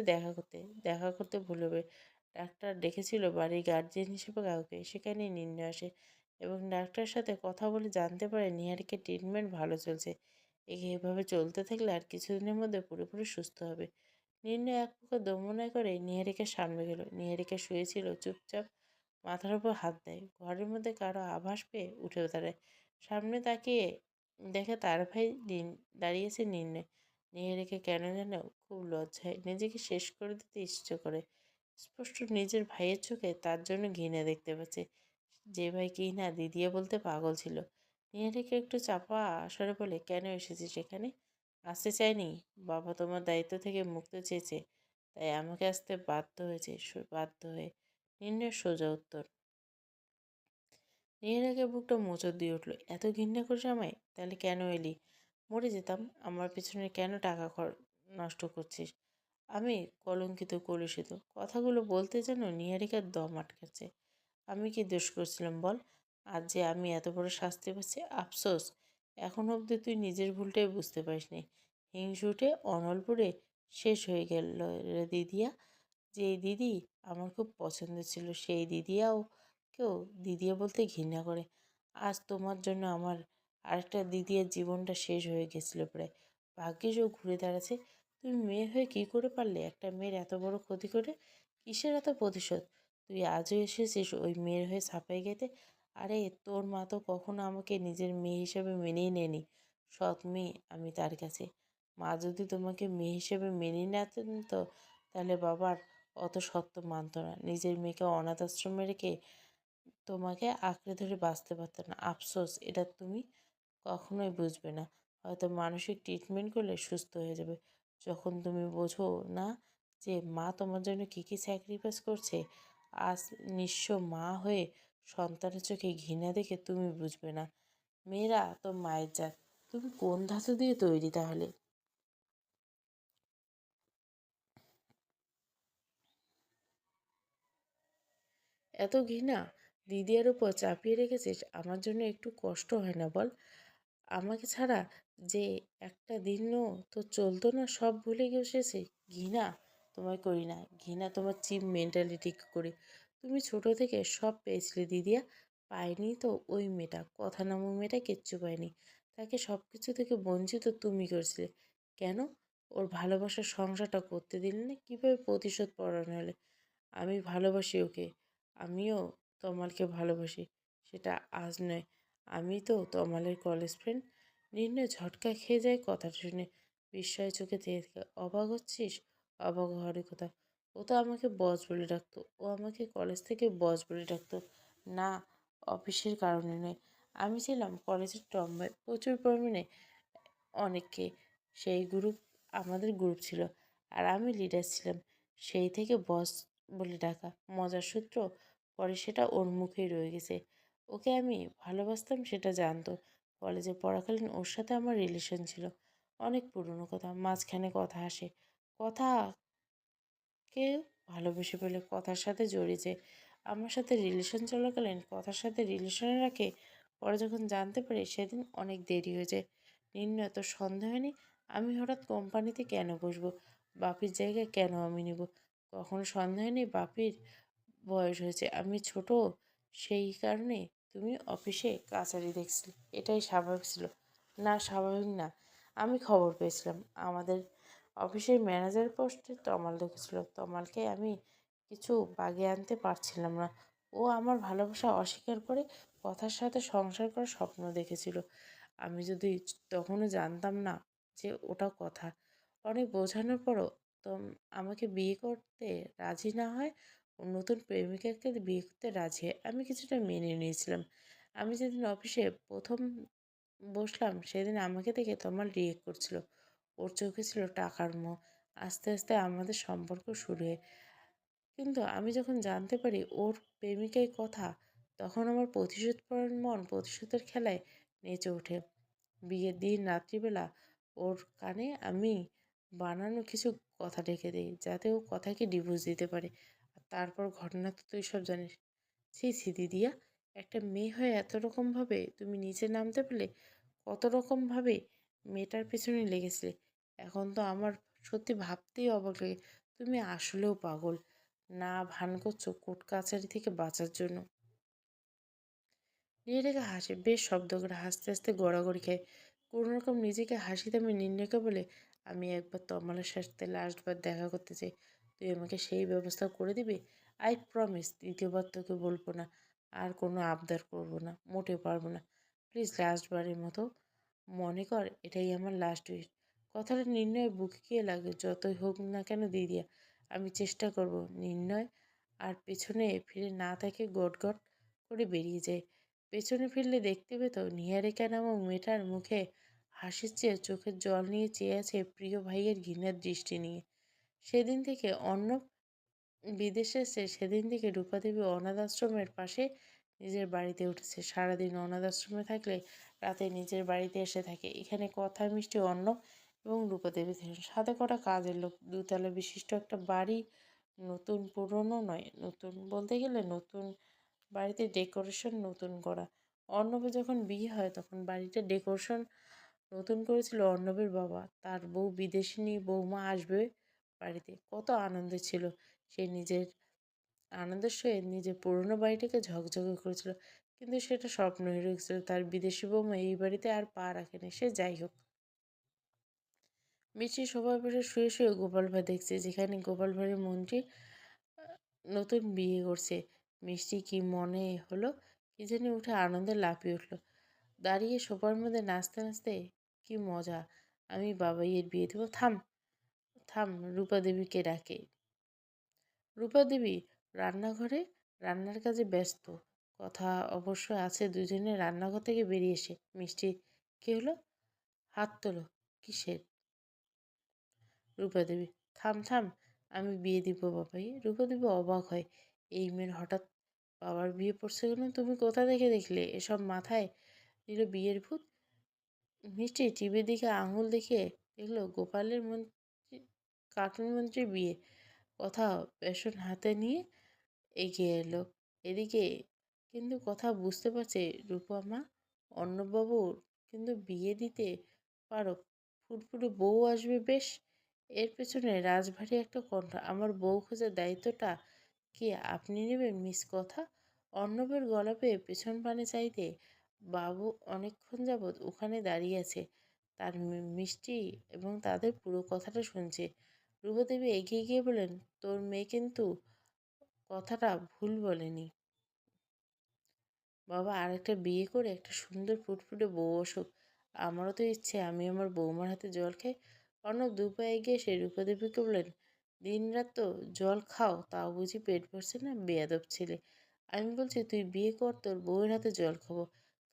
দেখা করতে ভুলবে। ডাক্তার ডেকেছিল বাড়ির গার্জিয়ান হিসেবে কাউকে, সেখানে নির্ণয় আসে এবং ডাক্তারের সাথে কথা বলে জানতে পারে নিহারিকার ট্রিটমেন্ট ভালো চলছে। একে এভাবে চলতে থাকলে আর কিছুদিনের মধ্যে পুরোপুরি সুস্থ হবে। নির্ণয় এক প্রকার দমনয় করে নিহারিকার সামনে গেল। নিহারিকা শুয়েছিল চুপচাপ, মাথার উপর হাত দেয়। ঘরের মধ্যে কারো আভাস পেয়ে উঠে দাঁড়ায়। সামনে তাকিয়ে দেখে তার ভাই দাঁড়িয়েছে নির্ণয়। নিহারিকা কেন যেন খুব লজ্জায় নিজেকে শেষ করে দিতে ইচ্ছে করে। স্পষ্ট নিজের ভাইয়ের চোখে তার জন্য ঘৃণা দেখতে পাচ্ছে, যে ভাই কিনা দিদিয়া বলতে পাগল ছিল। নিহারিকা একটু চাপা স্বরে বলে, কেন এসেছিস এখানে? আসতে চাইনি, বাবা তোমার দায়িত্ব থেকে মুক্ত চেয়েছে, তাই আমাকে আসতে বাধ্য হয়েছে। বাধ্য হয়ে। নির্ণয়ের সোজা উত্তর। নীহারিকার বুকটা মোচড় দিয়ে উঠল। এত ঘৃণা করিস আমায়? তাহলে কেন এলি? মরে যেতাম। আমার পেছনে কেন টাকা নষ্ট করছিস? আমি কলঙ্কিত, কলুষিত। কথাগুলো বলতে যেন নীহারিকার দম আটকাচ্ছে। আমি কি দোষ করছিলাম বল? আজ যে আমি এত বড় শাস্তি পাচ্ছি, আফসোস এখন অবধি তুই নিজের ভুলটাই বুঝতে পারিসনি। হিংসুটে অনলপুরে শেষ হয়ে গেল রে দিদিয়া। যেই দিদি আমার খুব পছন্দ ছিল, সেই দিদিয়াও কেউ দিদিয়া বলতে ঘৃণা করে। আজ তোমার জন্য আমার আরেকটা দিদিয়ার জীবনটা শেষ হয়ে গেছিল প্রায়। ভাগ্যিস ও ঘুরে দাঁড়াচ্ছে। তুমি মেয়ে হয়ে কী করে পারলে একটা মেয়ের এত বড় ক্ষতি করে? কিসের এত প্রতিশোধ? তুই আজও এসেছিস ওই মেয়ের হয়ে সাফাই গাইতে? আরে তোর মা তো কখনো আমাকে নিজের মেয়ে হিসেবে মেনেই নেয়নি। সৎ মেয়ে আমি তার কাছে। মা যদি তোমাকে মেয়ে হিসেবে মেনে নিতেন তো তাহলে বাবার অত সত্ত্ব মানত না। নিজের মেয়েকে অনাথ আশ্রমে রেখে তোমাকে আঁকড়ে ধরে বাঁচতে পারত না। আফসোস এটা তুমি কখনোই বুঝবে না। হয়তো মানসিক ট্রিটমেন্ট করলে সুস্থ হয়ে যাবে। যখন তুমি বোঝো না যে মা তোমার জন্য কী কী স্যাক্রিফাইস করছে, আজ নিঃস্ব মা হয়ে সন্তানের চোখে ঘৃণা দেখে তুমি বুঝবে না। মেয়েরা তো মায়ের জাত। তুমি কোন ধাতু দিয়ে তৈরি তাহলে? এত ঘৃণা দিদিয়ার উপর চাপিয়ে রেখেছিস, আমার জন্য একটু কষ্ট হয় না বল? আমাকে ছাড়া যে একটা দিনও তো চলতো না, সব ভুলে বসেছে। ঘৃণা তোমায় করি না, ঘৃণা তোমার চিপ মেন্টালিটি করে। তুমি ছোট থেকে সব পেয়েছিলে দিদিয়া, পায়নি তো ওই মেয়েটা, কথা নামক মেয়েটা কিচ্ছু পায়নি। তাকে সব কিছু থেকে বঞ্চিত তুমি করেছিলে। কেন? ওর ভালোবাসার সংসারটা করতে দিলে না? কীভাবে প্রতিশোধ পরায়ণ হলে? আমি ভালোবাসি ওকে, আমিও তমালকে ভালোবাসি। সেটা আজ নয়, আমি তো তমালের কলেজ ফ্রেন্ড। নির্ণয় ঝটকা খেয়ে যায় কথাটা শুনে। বিস্ময় চোখে চেয়ে থাকে। অবাক হচ্ছিস? অবাক হওয়ারই কথা। ও তো আমাকে বস বলে ডাকতো, ও আমাকে কলেজ থেকে বস বলে ডাকতো। না, অফিসের কারণে নয়। আমি ছিলাম কলেজের টম্বাই, প্রচুর পরিমাণে অনেককে। সেই গ্রুপ আমাদের গ্রুপ ছিল, আর আমি লিডার ছিলাম। সেই থেকে বস বলে ডাকা। মজার সূত্র, পরে সেটা ওর মুখেই রয়ে গেছে। ওকে আমি ভালোবাসতাম সেটা জানতো। কলেজে পড়াকালীন ওর সাথে আমার রিলেশন ছিল, অনেক পুরনো কথা। মাঝখানে কথা আসে, কথাকে ভালোবেসে ফেলে, কথার সাথে জড়িয়েছে। আমার সাথে রিলেশন চলাকালীন কথার সাথে রিলেশনে রাখে। পরে যখন জানতে পারি সেদিন অনেক দেরি হয়ে যায়। নির্ণয় তো সন্দেহ হয়নি আমি হঠাৎ কোম্পানিতে কেন বসবো, বাপির জায়গায় কেন আমি নিব। কখনো সন্দেহ নেই বাপির বয়স হয়েছে, আমি ছোট, সেই কারণে তুমি অফিসে কাচারি দেখছিলে, এটাই স্বাভাবিক ছিল। না, স্বাভাবিক না। আমি খবর পেয়েছিলাম আমাদের অফিসের ম্যানেজার পোস্টে তমাল দেখেছিল। তমালকে আমি কিছু বাগে আনতে পারছিলাম না। ও আমার ভালোবাসা অস্বীকার করে কথার সাথে সংসার করার স্বপ্ন দেখেছিল। আমি যদি তখনও জানতাম না যে ওটা কথা। অনেক বোঝানোর পরও আমাকে বিয়ে করতে রাজি না হয়, ও নতুন প্রেমিকাকে বিয়ে করতে রাজি হয়। আমি কিছুটা মেনে নিয়েছিলাম। আমি যেদিন অফিসে প্রথম বসলাম সেদিন আমাকে দেখে তমাল রিয়েক্ট করছিল। ওর চোখে ছিল টাকার মোহ। আস্তে আস্তে আমাদের সম্পর্ক শুরু হয়। কিন্তু আমি যখন জানতে পারি ওর প্রেমিকাই কথা, তখন আমার প্রতিশোধপরায়ণ মন প্রতিশোধের খেলায় নেচে ওঠে। বিয়ের দিন রাত্রিবেলা ওর কানে আমি বানানো কিছু কথা ঢেকে দিই, যাতে ও কথাকে ডিভোর্স দিতে পারে। আর তারপর ঘটনা তো তুই সব জানিস। ছি ছি দিদিয়া, একটা মেয়ে হয়ে এত রকমভাবে তুমি নিচে নামতে পারলে? কত রকমভাবে মেয়েটার পেছনে লেগেছিলে। এখন তো আমার সত্যি ভাবতেই অবাক লাগে। তুমি আসলেও পাগল। না ভান করছো কোর্ট কাছারি থেকে বাঁচার জন্য। নীরেখা হাসে, বেশ শব্দ করে হাসতে হাসতে গড়াগড়ি খায়। কোনোরকম নিজেকে হাসি থামিয়ে নির্ণয়কে বলে, আমি একবার তমালের সাথে লাস্টবার দেখা করতে চাই। তুই আমাকে সেই ব্যবস্থা করে দিবি? আই প্রমিস, দ্বিতীয়বার তোকে বলবো না, আর কোনো আবদার করবো না, মোটেও পারবো না। প্লিজ লাস্টবারের মতো মনে কর এটাই আমার লাস্ট উইশ। কথাটা নির্ণয়ের বুকে গিয়ে লাগে। যতই হোক না কেন দিদিয়া, আমি চেষ্টা করব। নির্ণয় আর পেছনে ফিরে না তাকে গটগট করে বেরিয়ে যায়। পেছনে ফিরলে দেখতে পেত নিহারিকা নামক মেয়েটার মুখে হাসির চেয়ে চোখের জল নিয়ে চেয়ে আছে প্রিয় ভাইয়ের ঘৃণার দৃষ্টি নিয়ে। সেদিন থেকে অর্ণব বিদেশে এসে সেদিন থেকে রূপাদেবী অনাথ আশ্রমের পাশে নিজের বাড়িতে উঠেছে। সারাদিন অনাথ আশ্রমে থাকলে রাতে নিজের বাড়িতে এসে থাকে। এখানে কথা মিষ্টি অর্ণব এবং রূপাদেবী থাকেন। সাথে কটা কাজের লোক, দুতলা বিশিষ্ট একটা বাড়ি। নতুন পুরনো নয়, নতুন বলতে গেলে নতুন। বাড়িতে ডেকোরেশন নতুন করা। অর্ণবের যখন বিয়ে হয় তখন বাড়িটা ডেকোরেশন নতুন করেছিল অর্ণবের বাবা। তার বউ বিদেশিনী বৌমা আসবে বাড়িতে, কত আনন্দ ছিল। সে নিজের আনন্দের সহিত নিজের পুরনো বাড়িটাকে ঝকঝকে করেছিল। কিন্তু সেটা স্বপ্ন হয়ে গেছিল। তার বিদেশি বৌমা এই বাড়িতে আর পা রাখেনি। সে যাই হোক, মিষ্টি সবার পাশে শুয়ে শুয়ে গোপাল ভাঁড় দেখছে, যেখানে গোপাল ভাঁড়ের মন্ত্রী নতুন বিয়ে করছে। মিষ্টি কি মনে হলো কি জানি উঠে আনন্দে লাফিয়ে উঠল। দাঁড়িয়ে সোফার মধ্যে নাচতে নাচতে, কি মজা, আমি বাবাইয়ের বিয়ে দেবো। থাম থাম, রূপা দেবীকে ডাকে। রূপা দেবী রান্নাঘরে রান্নার কাজে ব্যস্ত। কথা অবশ্য আছে দুজনে রান্নাঘর থেকে বেরিয়ে এসে। মিষ্টি, কি হলো? হাত তোলো। কিসের? রূপা দেবী, থাম থাম, আমি বিয়ে দিব বাবাই। রূপা দেবী অবাক হয়, এই মেয়ের হঠাৎ বাবার বিয়ে পড়ছে কেন? তুমি কোথা থেকে দেখলে এসব? মাথায় নিল বিয়ের ভূত। মিষ্টি টিভির দিকে আঙুল দেখিয়ে দেখলো গোপালের মন্ত্রী, কার্টুন মন্ত্রীর বিয়ে। কথা বেসন হাতে নিয়ে এগিয়ে এলো। এদিকে কিন্তু কথা বুঝতে পারছে রূপা মা, অর্ণববাবুর কিন্তু বিয়ে দিতে পারো, ফুটফুটে বউ আসবে বেশ। এর পেছনে রাজভারী একটা কণ্ঠ, আমার বউ খোঁজার দায়িত্বটা কি আপনি নেবেন মিস কথা? অর্ণবের গলা পেয়ে পেছন পানে চাইতে বাবু অনেকক্ষণ যাবৎ ওখানে দাঁড়িয়ে আছে, তার মিষ্টি এবং তাদের পুরো কথাটা শুনছে। রূপাদেবী এগিয়ে গিয়ে বলেন, তোর মেয়ে কিন্তু কথাটা ভুল বলেনি বাবা, আরেকটা বিয়ে করে একটা সুন্দর ফুটফুটে বউ আসুক। আমারও তো ইচ্ছে আমি আমার বৌমার হাতে জল খাই। অর্ণব দু পা এগিয়ে এসে রূপাদেবীকে বললেন, দিনরাত তো জল খাও, তাও বুঝি পেট ভরছে না? বেয়াদব ছেলে, আমি বলছি তুই বিয়ে কর, তোর বউয়ের হাতে জল খাবো।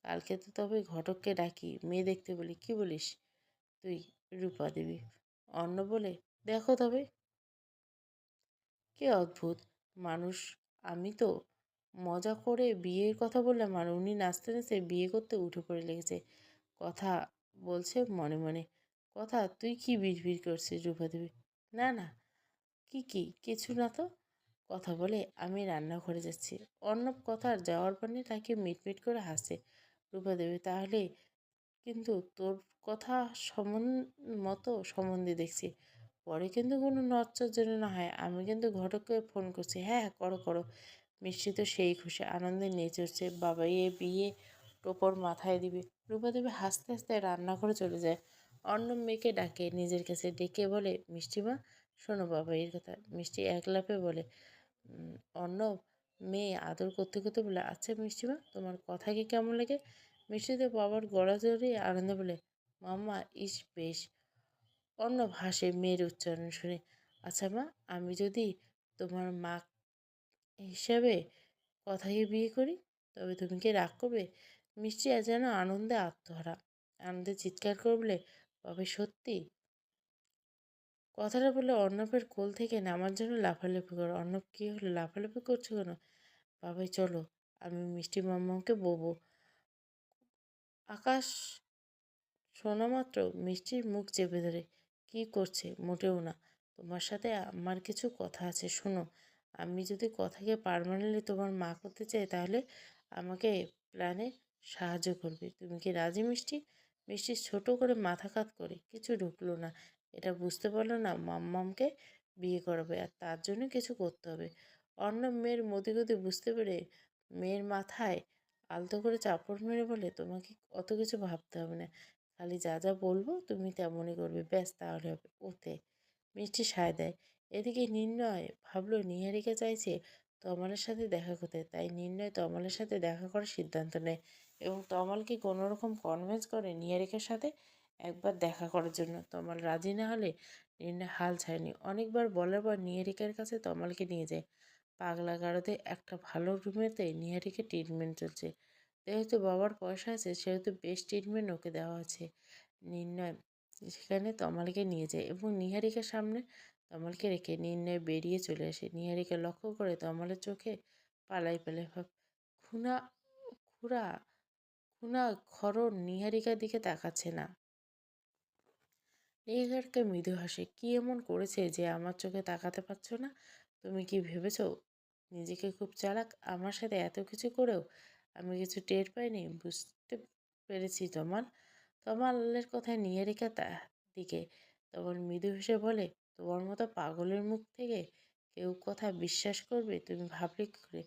কালকে তো তবে ঘটককে ডাকি, মেয়ে দেখতে বলি, কি বলিস তুই? রূপাদেবী অর্ণব বলে, দেখো তবে। কি অদ্ভুত মানুষ! আমি তো মজা করে বিয়ের কথা বললাম আর উনি নাচতে নাচতে বিয়ে করতে উঠে পড়ে লেগেছে। কথা বলছে মনে মনে। কথা, তুই কি বিড়বিড় করছিস? রূপাদেবী, না না, কিছু না তো। কথা বলে, আমি রান্নাঘরে যাচ্ছি। অর্ণব কথার যাওয়ার পানে তাকে মিটমিট করে হাসে। রূপাদেবী, তাহলে কিন্তু তোর কথা মতো সম্বন্ধে দেখছি। পরে কিন্তু কোনো নড়চড় যেন না হয়। আমি কিন্তু ঘটককে ফোন করছি। হ্যাঁ হ্যাঁ, করো করো। মিষ্টি তো সেই খুশি, আনন্দে নেচে উঠছে। বাবাই এ বিয়ে টোপর মাথায় দিবে। রূপাদেবী হাসতে হাসতে রান্নাঘরে চলে যায়। অর্ণব মেয়েকে ডাকে নিজের কাছে, ডেকে বলে, মিষ্টিমা, শোনো বাবাইয়ের কথা। মিষ্টি এক লাফে বলে, অর্ণব মেয়ে আদর করতে করতে বলে, আচ্ছা মিষ্টিমা, তোমার কথা কি কেমন লাগে? মিষ্টিতে বাবার গলা জড়িয়ে আনন্দে বলে, মাম্মা ইস বেশ। অর্ণব হাসে মেয়ের উচ্চারণ শুনে। আচ্ছা মা, আমি যদি তোমার মা হিসাবে কথাকে বিয়ে করি, তবে তুমি কি রাগ করবে? মিষ্টি আর যেন আনন্দে আত্মহারা, আনন্দে চিৎকার করে বলে, বাবা সত্যি? কথাটা বলে অর্ণবের কোল থেকে নামার জন্য লাফালাফি করে। অর্ণব, কি হলো, লাফালাফি করছো কেন? বাবাই চলো, আমি মিষ্টি মাম্মাকে বলবো। আকাশ শোনা মাত্র মিষ্টির মুখ চেপে ধরে। কি করছে? মোটেও না, তোমার সাথে আমার কিছু কথা আছে, শোনো। আমি যদি কথাকে পার্মানেন্টলি তোমার মা করতে চাই, তাহলে আমাকে প্ল্যানে সাহায্য করবে। তুমি কি রাজি মিষ্টি? মিষ্টি ছোট করে মাথা কাত করে কিছু ঢুকলো না। এটা বুঝতে পারলো না মাম্মামকে বিয়ে করাবে আর তার জন্য কিছু করতে হবে। অর্ণব মেয়ের মতিগতি বুঝতে পেরে মেয়ের মাথায় আলতো করে চাপড় মেরে বলে, তোমাকে অত কিছু ভাবতে হবে না, খালি যা যা বলবো তুমি তেমনই করবে, ব্যাস, তাহলে হবে। ওতে মিষ্টি সায় দেয়। এদিকে নির্ণয় ভাবলো নিহারিকা চাইছে তমালের সাথে দেখা করতে, তাই নির্ণয় তমালের সাথে দেখা করার সিদ্ধান্ত নেয় এবং তমালকে কোনো রকম কনভিন্স করে নিহারিকার সাথে একবার দেখা করার জন্য। তমাল রাজি না হলে নির্ণয় হাল ছাড়েনি। অনেকবার বলার পর নিহারিকার কাছে তমালকে নিয়ে যায়। পাগলা গারদে একটা ভালো রুমেতে নিহারিকা ট্রিটমেন্ট চলছে। যেহেতু বাবার পয়সা আছে, সেহেতু বেস্ট ট্রিটমেন্ট ওকে দেওয়া আছে। নির্ণয় সেখানে তমালকে নিয়ে যায় এবং নিহারিকার সামনে তমালকে রেখে নির্ণয় বেরিয়ে চলে আসে। নিহারিকা লক্ষ্য করে তমালের চোখে পালাই পালাই ভাব। খুনা খুড়া খুনা খরণ নিহারিকার দিকে তাকাচ্ছে না। নিহারিকা মৃদু হাসে। কি এমন করেছে যে আমার চোখে তাকাতে পারছো না? তুমি কি ভেবেছো নিজেকে খুব চালাক? আমার সাথে এত কিছু করেও আমি কিছু টের পাইনি? বুঝতে পেরেছি তমাল। তমালের কথায় নিহারিকা দিকে তমাল মৃদু হেসে বলে, তোমার মতো পাগলের মুখ থেকে কেউ কথা বিশ্বাস করবে? তুমি ভাবলে কি করে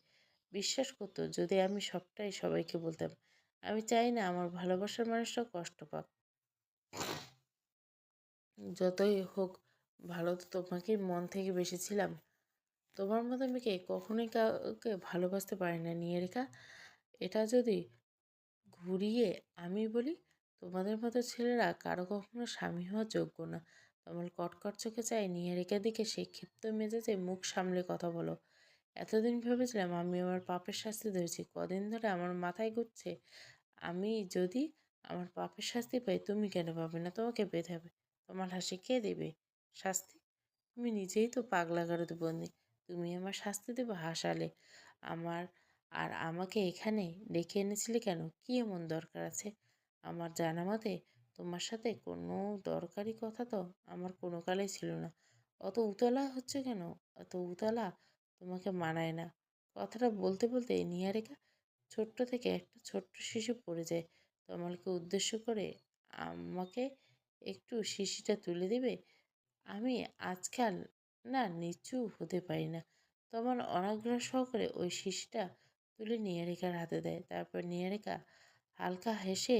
বিশ্বাস করতো যদি আমি সবটাই সবাইকে বলতাম? আমি চাই না আমার ভালোবাসার মানুষটা কষ্ট পাক। যতই হোক, ভালো তো তোমাকেই মন থেকে বেসেছিলাম। তোমার মতো মেয়েকে কখনোই কাউকে ভালোবাসতে পারে না নিহারিকা। এটা যদি ঘুরিয়ে আমি বলি, তোমাদের মতো ছেলেরা কারো কখনো স্বামী হওয়ার যোগ্য না। তমাল কটকট চোখে চায় নিহারিকার দিকে। সে ক্ষিপ্ত মেজাজে মুখ সামলে কথা বলো। এতদিন ভেবেছিলাম আমি আমার পাপের শাস্তি ধরেছি, কদিন ধরে আমার মাথায় ঘুরছে আমি যদি আমার পাপের শাস্তি পাই, তুমি কেন পাবে না? তোমাকে পেতে হবে। তোমার হাসি কে দেবে শাস্তি? তুমি নিজেই তো পাগলা গারদে বন্দি। তুমি আমার শাস্তি দেবে? হাসালে। আমার আর আমাকে এখানে ডেকে এনেছিলে কেন? কি এমন দরকার আছে? আমার জানা মতে তোমার সাথে কোনো দরকারি কথা তো আমার কোনো কালেই ছিল না। অত উতলা হচ্ছে কেন? অত উতলা তোমাকে মানায় না। কথাটা বলতে বলতে নিহারিকা ছোট্ট থেকে একটা ছোট্ট শিশু পড়ে যায়। তমালকে উদ্দেশ্য করে, আমাকে একটু শিশিটা তুলে দিবে? আমি আজকাল না নিচু হতে পারি না। তমাল অনাগ্রহ সহকারে ওই শিশিটা তুলে নিহারিকার হাতে দেয়। তারপর নিহারিকা হালকা হেসে,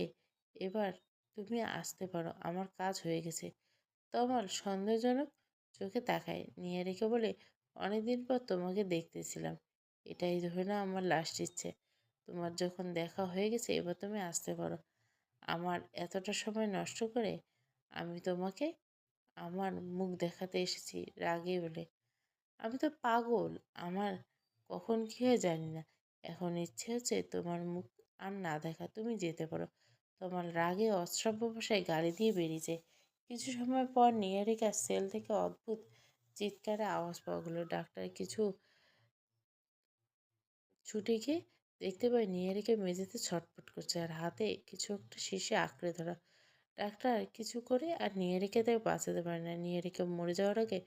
এবার তুমি আসতে পারো, আমার কাজ হয়ে গেছে। তমাল সন্দেহজনক চোখে তাকায়। নিহারিকা বলে, অনেকদিন পর তোমাকে দেখতেছিলাম, এটাই ধরে না আমার লাস্ট ইচ্ছে। তোমার যখন দেখা হয়ে গেছে, এবার তুমি আসতে পারো। আমার এতটা সময় নষ্ট করে আমি তোমাকে আমার মুখ দেখাতে এসেছি রাগে বলে? আমি তো পাগল, আমার কখন কি হয় জানি না। এখন ইচ্ছে হচ্ছে তোমার মুখ আর না দেখা, তুমি যেতে পারো। তোমার রাগে অশ্রাব্য ভাষায় গালি দিয়ে বেরিয়ে যায়। কিছু সময় পর নিহারিকার সেল থেকে অদ্ভুত চিৎকারে আওয়াজ পাওয়া গেল। ডাক্তার কিছু ছুটে গিয়ে দেখতে পায় নিহারিকা মেঝেতে ছটফট করছে আর হাতে কিছু একটা শীষে আঁকড়ে ধরা। ডাক্তার কিছু করে আর নিহারিকা তাকে বাঁচাতে পারে না। নিহারিকা মরে যাওয়ার আগে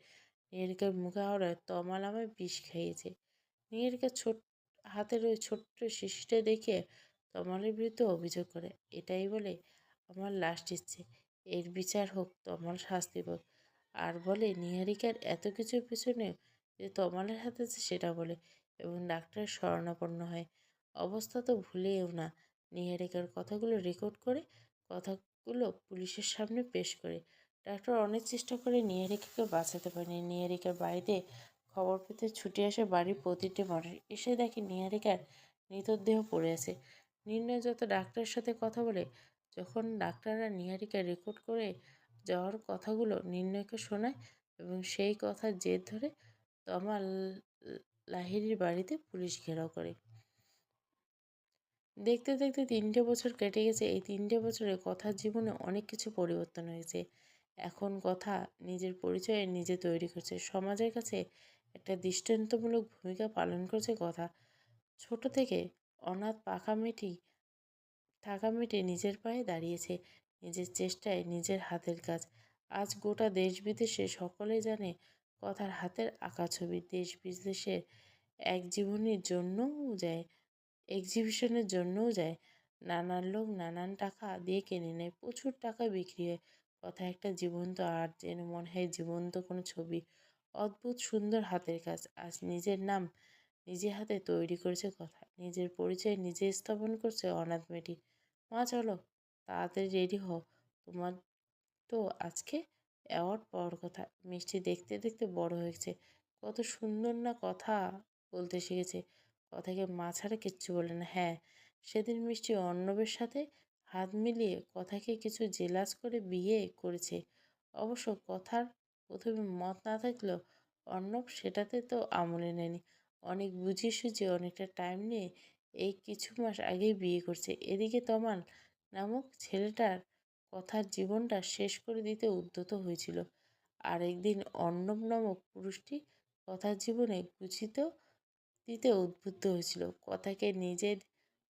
নিহারিকার মুখে আওড়ায়, তমাল আমায় বিষ খাইয়েছে। নিহারিকা হাতের ওই ছোট্ট শিশিটা দেখে তমালের বিরুদ্ধে অভিযোগ করে। এটাই বলে, আমার লাস্ট ইচ্ছে, এর বিচার হোক, তমাল শাস্তি পাক। আর বলে নিহারিকার এত কিছুর পেছনে যে তমালের হাতে আছে সেটা বলে, এবং ডাক্তারের শরণাপন্ন হয়। অবস্থা তো ভুলেও না। নিহারিকার কথাগুলো রেকর্ড করে কথাগুলো পুলিশের সামনে পেশ করে। ডাক্তার অনেক চেষ্টা করে নিহারিকাকে বাঁচাতে পারেনি। নিহারিকার বাড়িতে খবর পেতে ছুটে আসে বাড়ির প্রতিটি মানুষ। এসে দেখে নিহারিকার মৃতদেহ পড়ে আছে। নির্ণয় যত ডাক্তারের সাথে কথা বলে, যখন ডাক্তাররা নিহারিকা রেকর্ড করে যাওয়ার কথাগুলো নির্ণয়কে শোনায়, এবং সেই কথার জের ধরে তমাল লাহিড়ীর বাড়িতে পুলিশ ঘেরাও করে। দেখতে দেখতে 3টে বছর কেটে গেছে। এই 3টে বছরে কথার জীবনে অনেক কিছু পরিবর্তন হয়েছে। এখন কথা নিজের পরিচয়ে নিজে তৈরি করছে। সমাজের কাছে একটা দৃষ্টান্তমূলক ভূমিকা পালন করছে কথা। ছোট থেকে অনাথ থাকা মেয়েটি নিজের পায়ে দাঁড়িয়েছে, নিজের চেষ্টায়, নিজের হাতের কাজ। আজ গোটা দেশ বিদেশে সকলে জানে কথার হাতের আঁকা ছবি। দেশ বিদেশের এক জীবনীর জন্যও যায়, এক্সিবিশনের জন্যও যায়। নানান লোক নানান টাকা দিয়ে কিনে নেয়, প্রচুর টাকা বিক্রি হয়। কথা একটা জীবন্ত আর্ট, যেন মনে হয় জীবন্ত কোনো ছবি। অদ্ভুত সুন্দর হাতের কাজ। আজ নিজের নাম নিজে হাতে তৈরি করেছে কথা, নিজের পরিচয় নিজে স্থাপন করছে অনাথ মেয়েটি। মা চলো, তাড়াতাড়ি রেডি হও, তোমার তো আজকে অ্যাওয়ার্ড পাওয়ার কথা। মিষ্টি দেখতে দেখতে বড় হয়েছে, কত সুন্দর না কথা বলতে শিখেছে। কথাকে মা ছাড়া কিচ্ছু বলে না। হ্যাঁ, সেদিন মিষ্টি অর্ণবের সাথে হাত মিলিয়ে কথাকে কিছু জেলাস করে বিয়ে করেছে। অবশ্য কথার প্রথমে মত না থাকলেও অর্ণব সেটাতে তো আমলে নেয়নি। অনেক বুঝিয়ে সুঝিয়ে অনেকটা টাইম নিয়ে এই কিছু মাস আগেই বিয়ে করছে। এদিকে তমাল নামক ছেলেটার কথার জীবনটা শেষ করে দিতে উদ্যত হয়েছিল। আর একদিন অর্ণব নামক পুরুষটি কথার জীবনে গুছিত দিতে উদ্বুদ্ধ হয়েছিল। কথাকে নিজের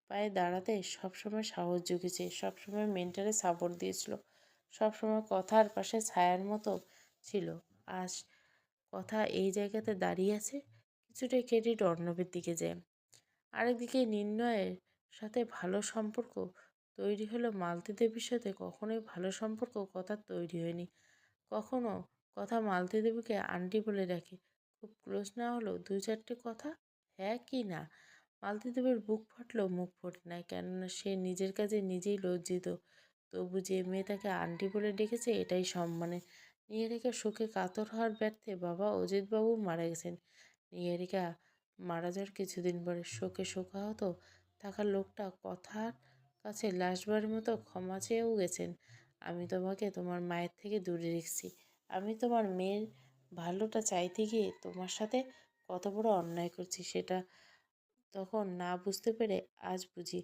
পায়ে দাঁড়াতে সবসময় সাহস জুগিয়েছে, সবসময় মেন্টালি সাপোর্ট দিয়েছিল, সবসময় কথার পাশে ছায়ার মতো ছিল। আজ কথা এই জায়গাতে দাঁড়িয়ে আছে, কিছুটা ক্রেডিট অর্ণবের দিকে যায়। আরেকদিকে নির্ণয়ের সাথে ভালো সম্পর্ক তৈরি হলো মালতী দেবীর সাথে কখনোই ভালো সম্পর্ক কথার তৈরি হয়নি। কখনো কথা মালতী দেবীকে আন্টি বলে ডাকে। খুব ক্লোজ না হলেও 2-4টে কথা হ্যাঁ কি না। মালতী দেবীর বুক ফাটলেও মুখ ফোটে না, কেননা সে নিজের কাজে নিজেই লজ্জিত। তবু যে মেয়ে তাকে আন্টি বলে ডেকেছে এটাই সম্মানের। নিহারিকা শোকে কাতর হওয়ার ব্যর্থে বাবা অজিতবাবু মারা গেছেন। নিহারিকা মারা যাওয়ার কিছুদিন পরে শোকে শোকাহত থাকা লোকটা কথার কাছে লাশবারের মতো ক্ষমা চেয়েও গেছেন। আমি তোমাকে তোমার মায়ের থেকে দূরে রেখেছি। আমি তোমার মেয়ের ভালোটা চাইতে গিয়ে তোমার সাথে কত বড় অন্যায় করছি সেটা তখন না বুঝতে পেরে আজ বুঝি।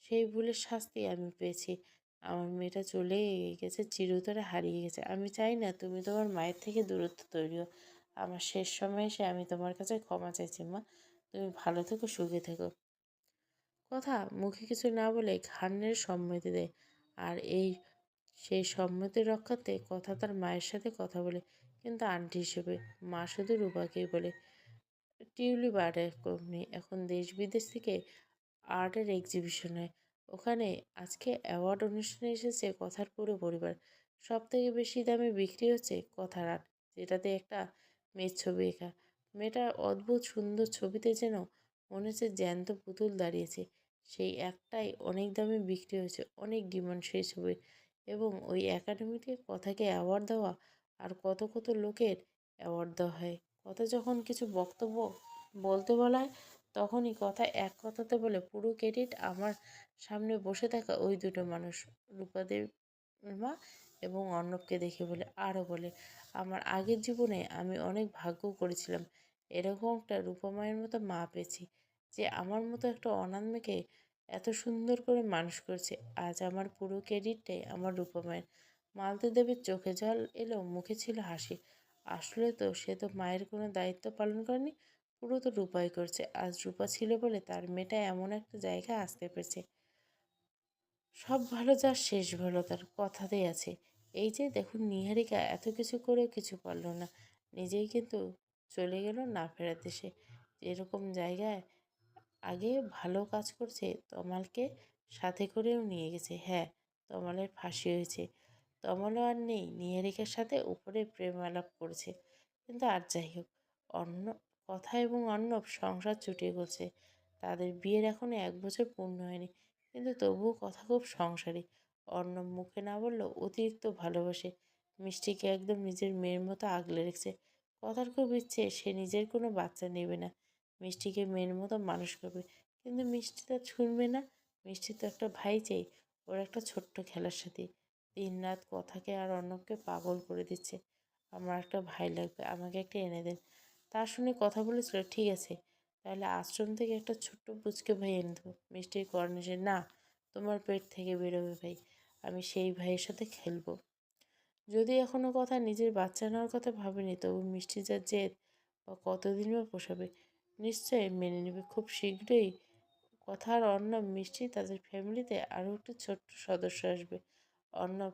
সেই ভুলের শাস্তি আমি পেয়েছি। আমার মেয়েটা চলে গেছে, চিরতরে হারিয়ে গেছে। আমি চাই না তুমি তোমার মায়ের থেকে দূরত্ব তৈরি হও। আমার শেষ সময়ে এসে আমি তোমার কাছে ক্ষমা চাইছি মা। তুমি ভালো থেকো, সুখে থেকো। কথা মুখে কিছু না বলে ঘাড় নেড়ে সম্মতি দেয়। আর সেই সম্মতি রক্ষার্থে কথা তার মায়ের সাথে কথা বলে, কিন্তু আন্টি হিসেবে। মা শুধু রূপাকেই বলে, টিউলিপ আর্টের কোম্পানি এখন দেশ বিদেশ থেকে আর্টের এক্সিবিশন হয়। ওখানে আজকে অ্যাওয়ার্ড অনুষ্ঠানে এসেছে কথার পুরো পরিবার। সব থেকে বেশি দামে বিক্রি হচ্ছে কথার আর্ট, যেটাতে একটা মেয়ের ছবি এঁকা। মেয়েটার অদ্ভুত সুন্দর ছবিতে যেন মনে হচ্ছে জ্যান্ত পুতুল দাঁড়িয়েছে। সেই একটাই অনেক দামে বিক্রি হয়েছে, অনেক ডিমান্ড সেই ছবির। এবং ওই একাডেমিতে কথাকে অ্যাওয়ার্ড দেওয়া আর কত কত লোকের অ্যাওয়ার্ড দেওয়া হয়। কথা যখন কিছু বক্তব্য বলতে বলা হয়, তখনই কথা এক কথাতে বলে পুরো ক্রেডিট আমার সামনে বসে থাকা ওই দুটো মানুষ, রূপাদেব মা এবং অর্ণবকে দেখে বলে। আরও বলে, আমার আগের জীবনে আমি অনেক ভাগ্য করেছিলাম, এরকম একটা রূপমায়ের মতো মা পেয়েছি, যে আমার মতো একটা অনাথ মেয়েকে এত সুন্দর করে মানুষ করেছে। আজ আমার পুরো ক্রেডিটটাই আমার রূপমায়ের। মালতী দেবীর চোখে জল এলো, মুখে ছিল হাসি। আসলে তো সে তো মায়ের কোনো দায়িত্ব পালন করেনি, পুরো তো রূপাই করছে। আজ রূপা ছিল বলে তার মেয়েটা এমন একটা জায়গায় আসতে পেরেছে। সব ভালো যার শেষ ভালো তার কথাতেই আছে। এই যে দেখুন, নিহারিকা এত কিছু করেও কিছু পারল না, নিজেই কিন্তু চলে গেল না ফেরার দেশে। এরকম জায়গায় আগে ভালো কাজ করছে, তমালকে সাথে করেও নিয়ে গেছে। হ্যাঁ, তমালের ফাঁসি হয়েছে, তমালও আর নেই, নিহারিকার সাথে উপরে প্রেম আলাপ করেছে। কিন্তু আর যাই হোক, অন্য কথা এবং অর্ণব সংসার চুটিয়ে গেছে। তাদের বিয়ের এখনো 1 বছর পূর্ণ হয়নি, কিন্তু তবুও কথা খুব সংসারী। অর্ণব মুখে না বললেও অতিরিক্ত ভালোবাসে মিষ্টিকে, একদম নিজের মেয়ের মতো আগলে রেখেছে। কথার খুব ইচ্ছে সে নিজের কোনো বাচ্চা নেবে না, মিষ্টিকে মেয়ের মতো মানুষ করবে। কিন্তু মিষ্টি তা শুনবে না। মিষ্টি তো একটা ভাই চাই, ওর একটা ছোট্ট খেলার সাথে। দিনরাত কথাকে আর অর্ণবকে পাগল করে দিচ্ছে। আমার একটা ভাই লাগবে, আমাকে একটা এনে দেন। তা শুনে কথা বলেছিল, ঠিক আছে, তাহলে আশ্রম থেকে একটা ছোট্ট পুচকে ভাই এনে দেবো। মিষ্টির কর্নেশে, না, তোমার পেট থেকে বেরোবে ভাই, আমি সেই ভাইয়ের সাথে খেলবো। যদি এখনো কথা নিজের বাচ্চা নেওয়ার কথা ভাবেনি, তবু মিষ্টি যা জেদ, বা কতদিন বা পোষাবে। নিশ্চয়ই মেনে নেবে খুব শীঘ্রই। কথা আর অর্ণব মিষ্টি তাদের ফ্যামিলিতে আরও একটা ছোট্ট সদস্য আসবে। অর্ণব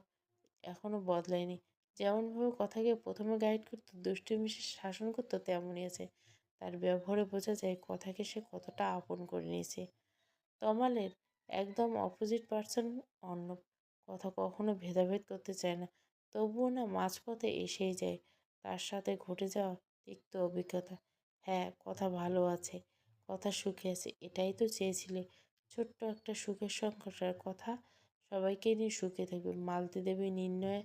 এখনও বদলায়নি। যেমনভাবে কথাকে প্রথমে গাইড করতো, দুষ্টু মিষ্টি শাসন করতো, তেমনই আছে। তার ব্যবহারে বোঝা যায় কথাকে সে কতটা আপন করে নিয়েছে। তমালের একদম অপোজিট পার্সন অর্ণব। কথা কখনো ভেদাভেদ করতে চায় না, তবুও না মাঝপথে এসেই যায়। তার সাথে ঘটে যাওয়া তিক্ত অভিজ্ঞতা। হ্যাঁ, কথা ভালো আছে, কথা সুখে আছে, এটাই তো চেয়েছিলে। ছোট্ট একটা সুখের সংসার, কথা সবাইকে নিয়ে সুখে থাকবে। মালতী দেবী নির্ণয়ে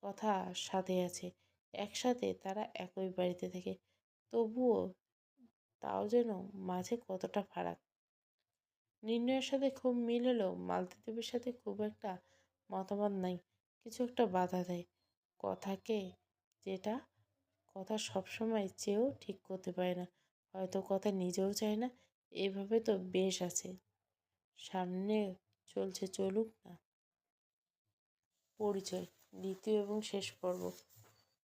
কথা সাথে আছে, একসাথে তারা একই বাড়িতে থাকে। তবুও তাও যেন মাঝে কতটা ফারাক। নির্ণয়ের সাথে খুব মিল হলেও মালতী দেবীর সাথে খুব একটা মতামত নাই। কিছু একটা বাধা দেয় কথাকে, যেটা কথা সবসময় চেয়েও ঠিক করতে পারে না। হয়তো কথা নিজেও চায় না। এভাবে তো বেশ আছে, সামনে চলছে, চলুক না। পরিচয়, দ্বিতীয় এবং শেষ পর্ব।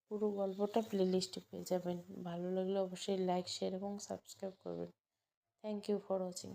পুরো গল্পটা প্লেলিস্টে পেয়ে যাবেন। ভালো লাগলে অবশ্যই লাইক, শেয়ার এবং সাবস্ক্রাইব করবেন। Thank you for watching.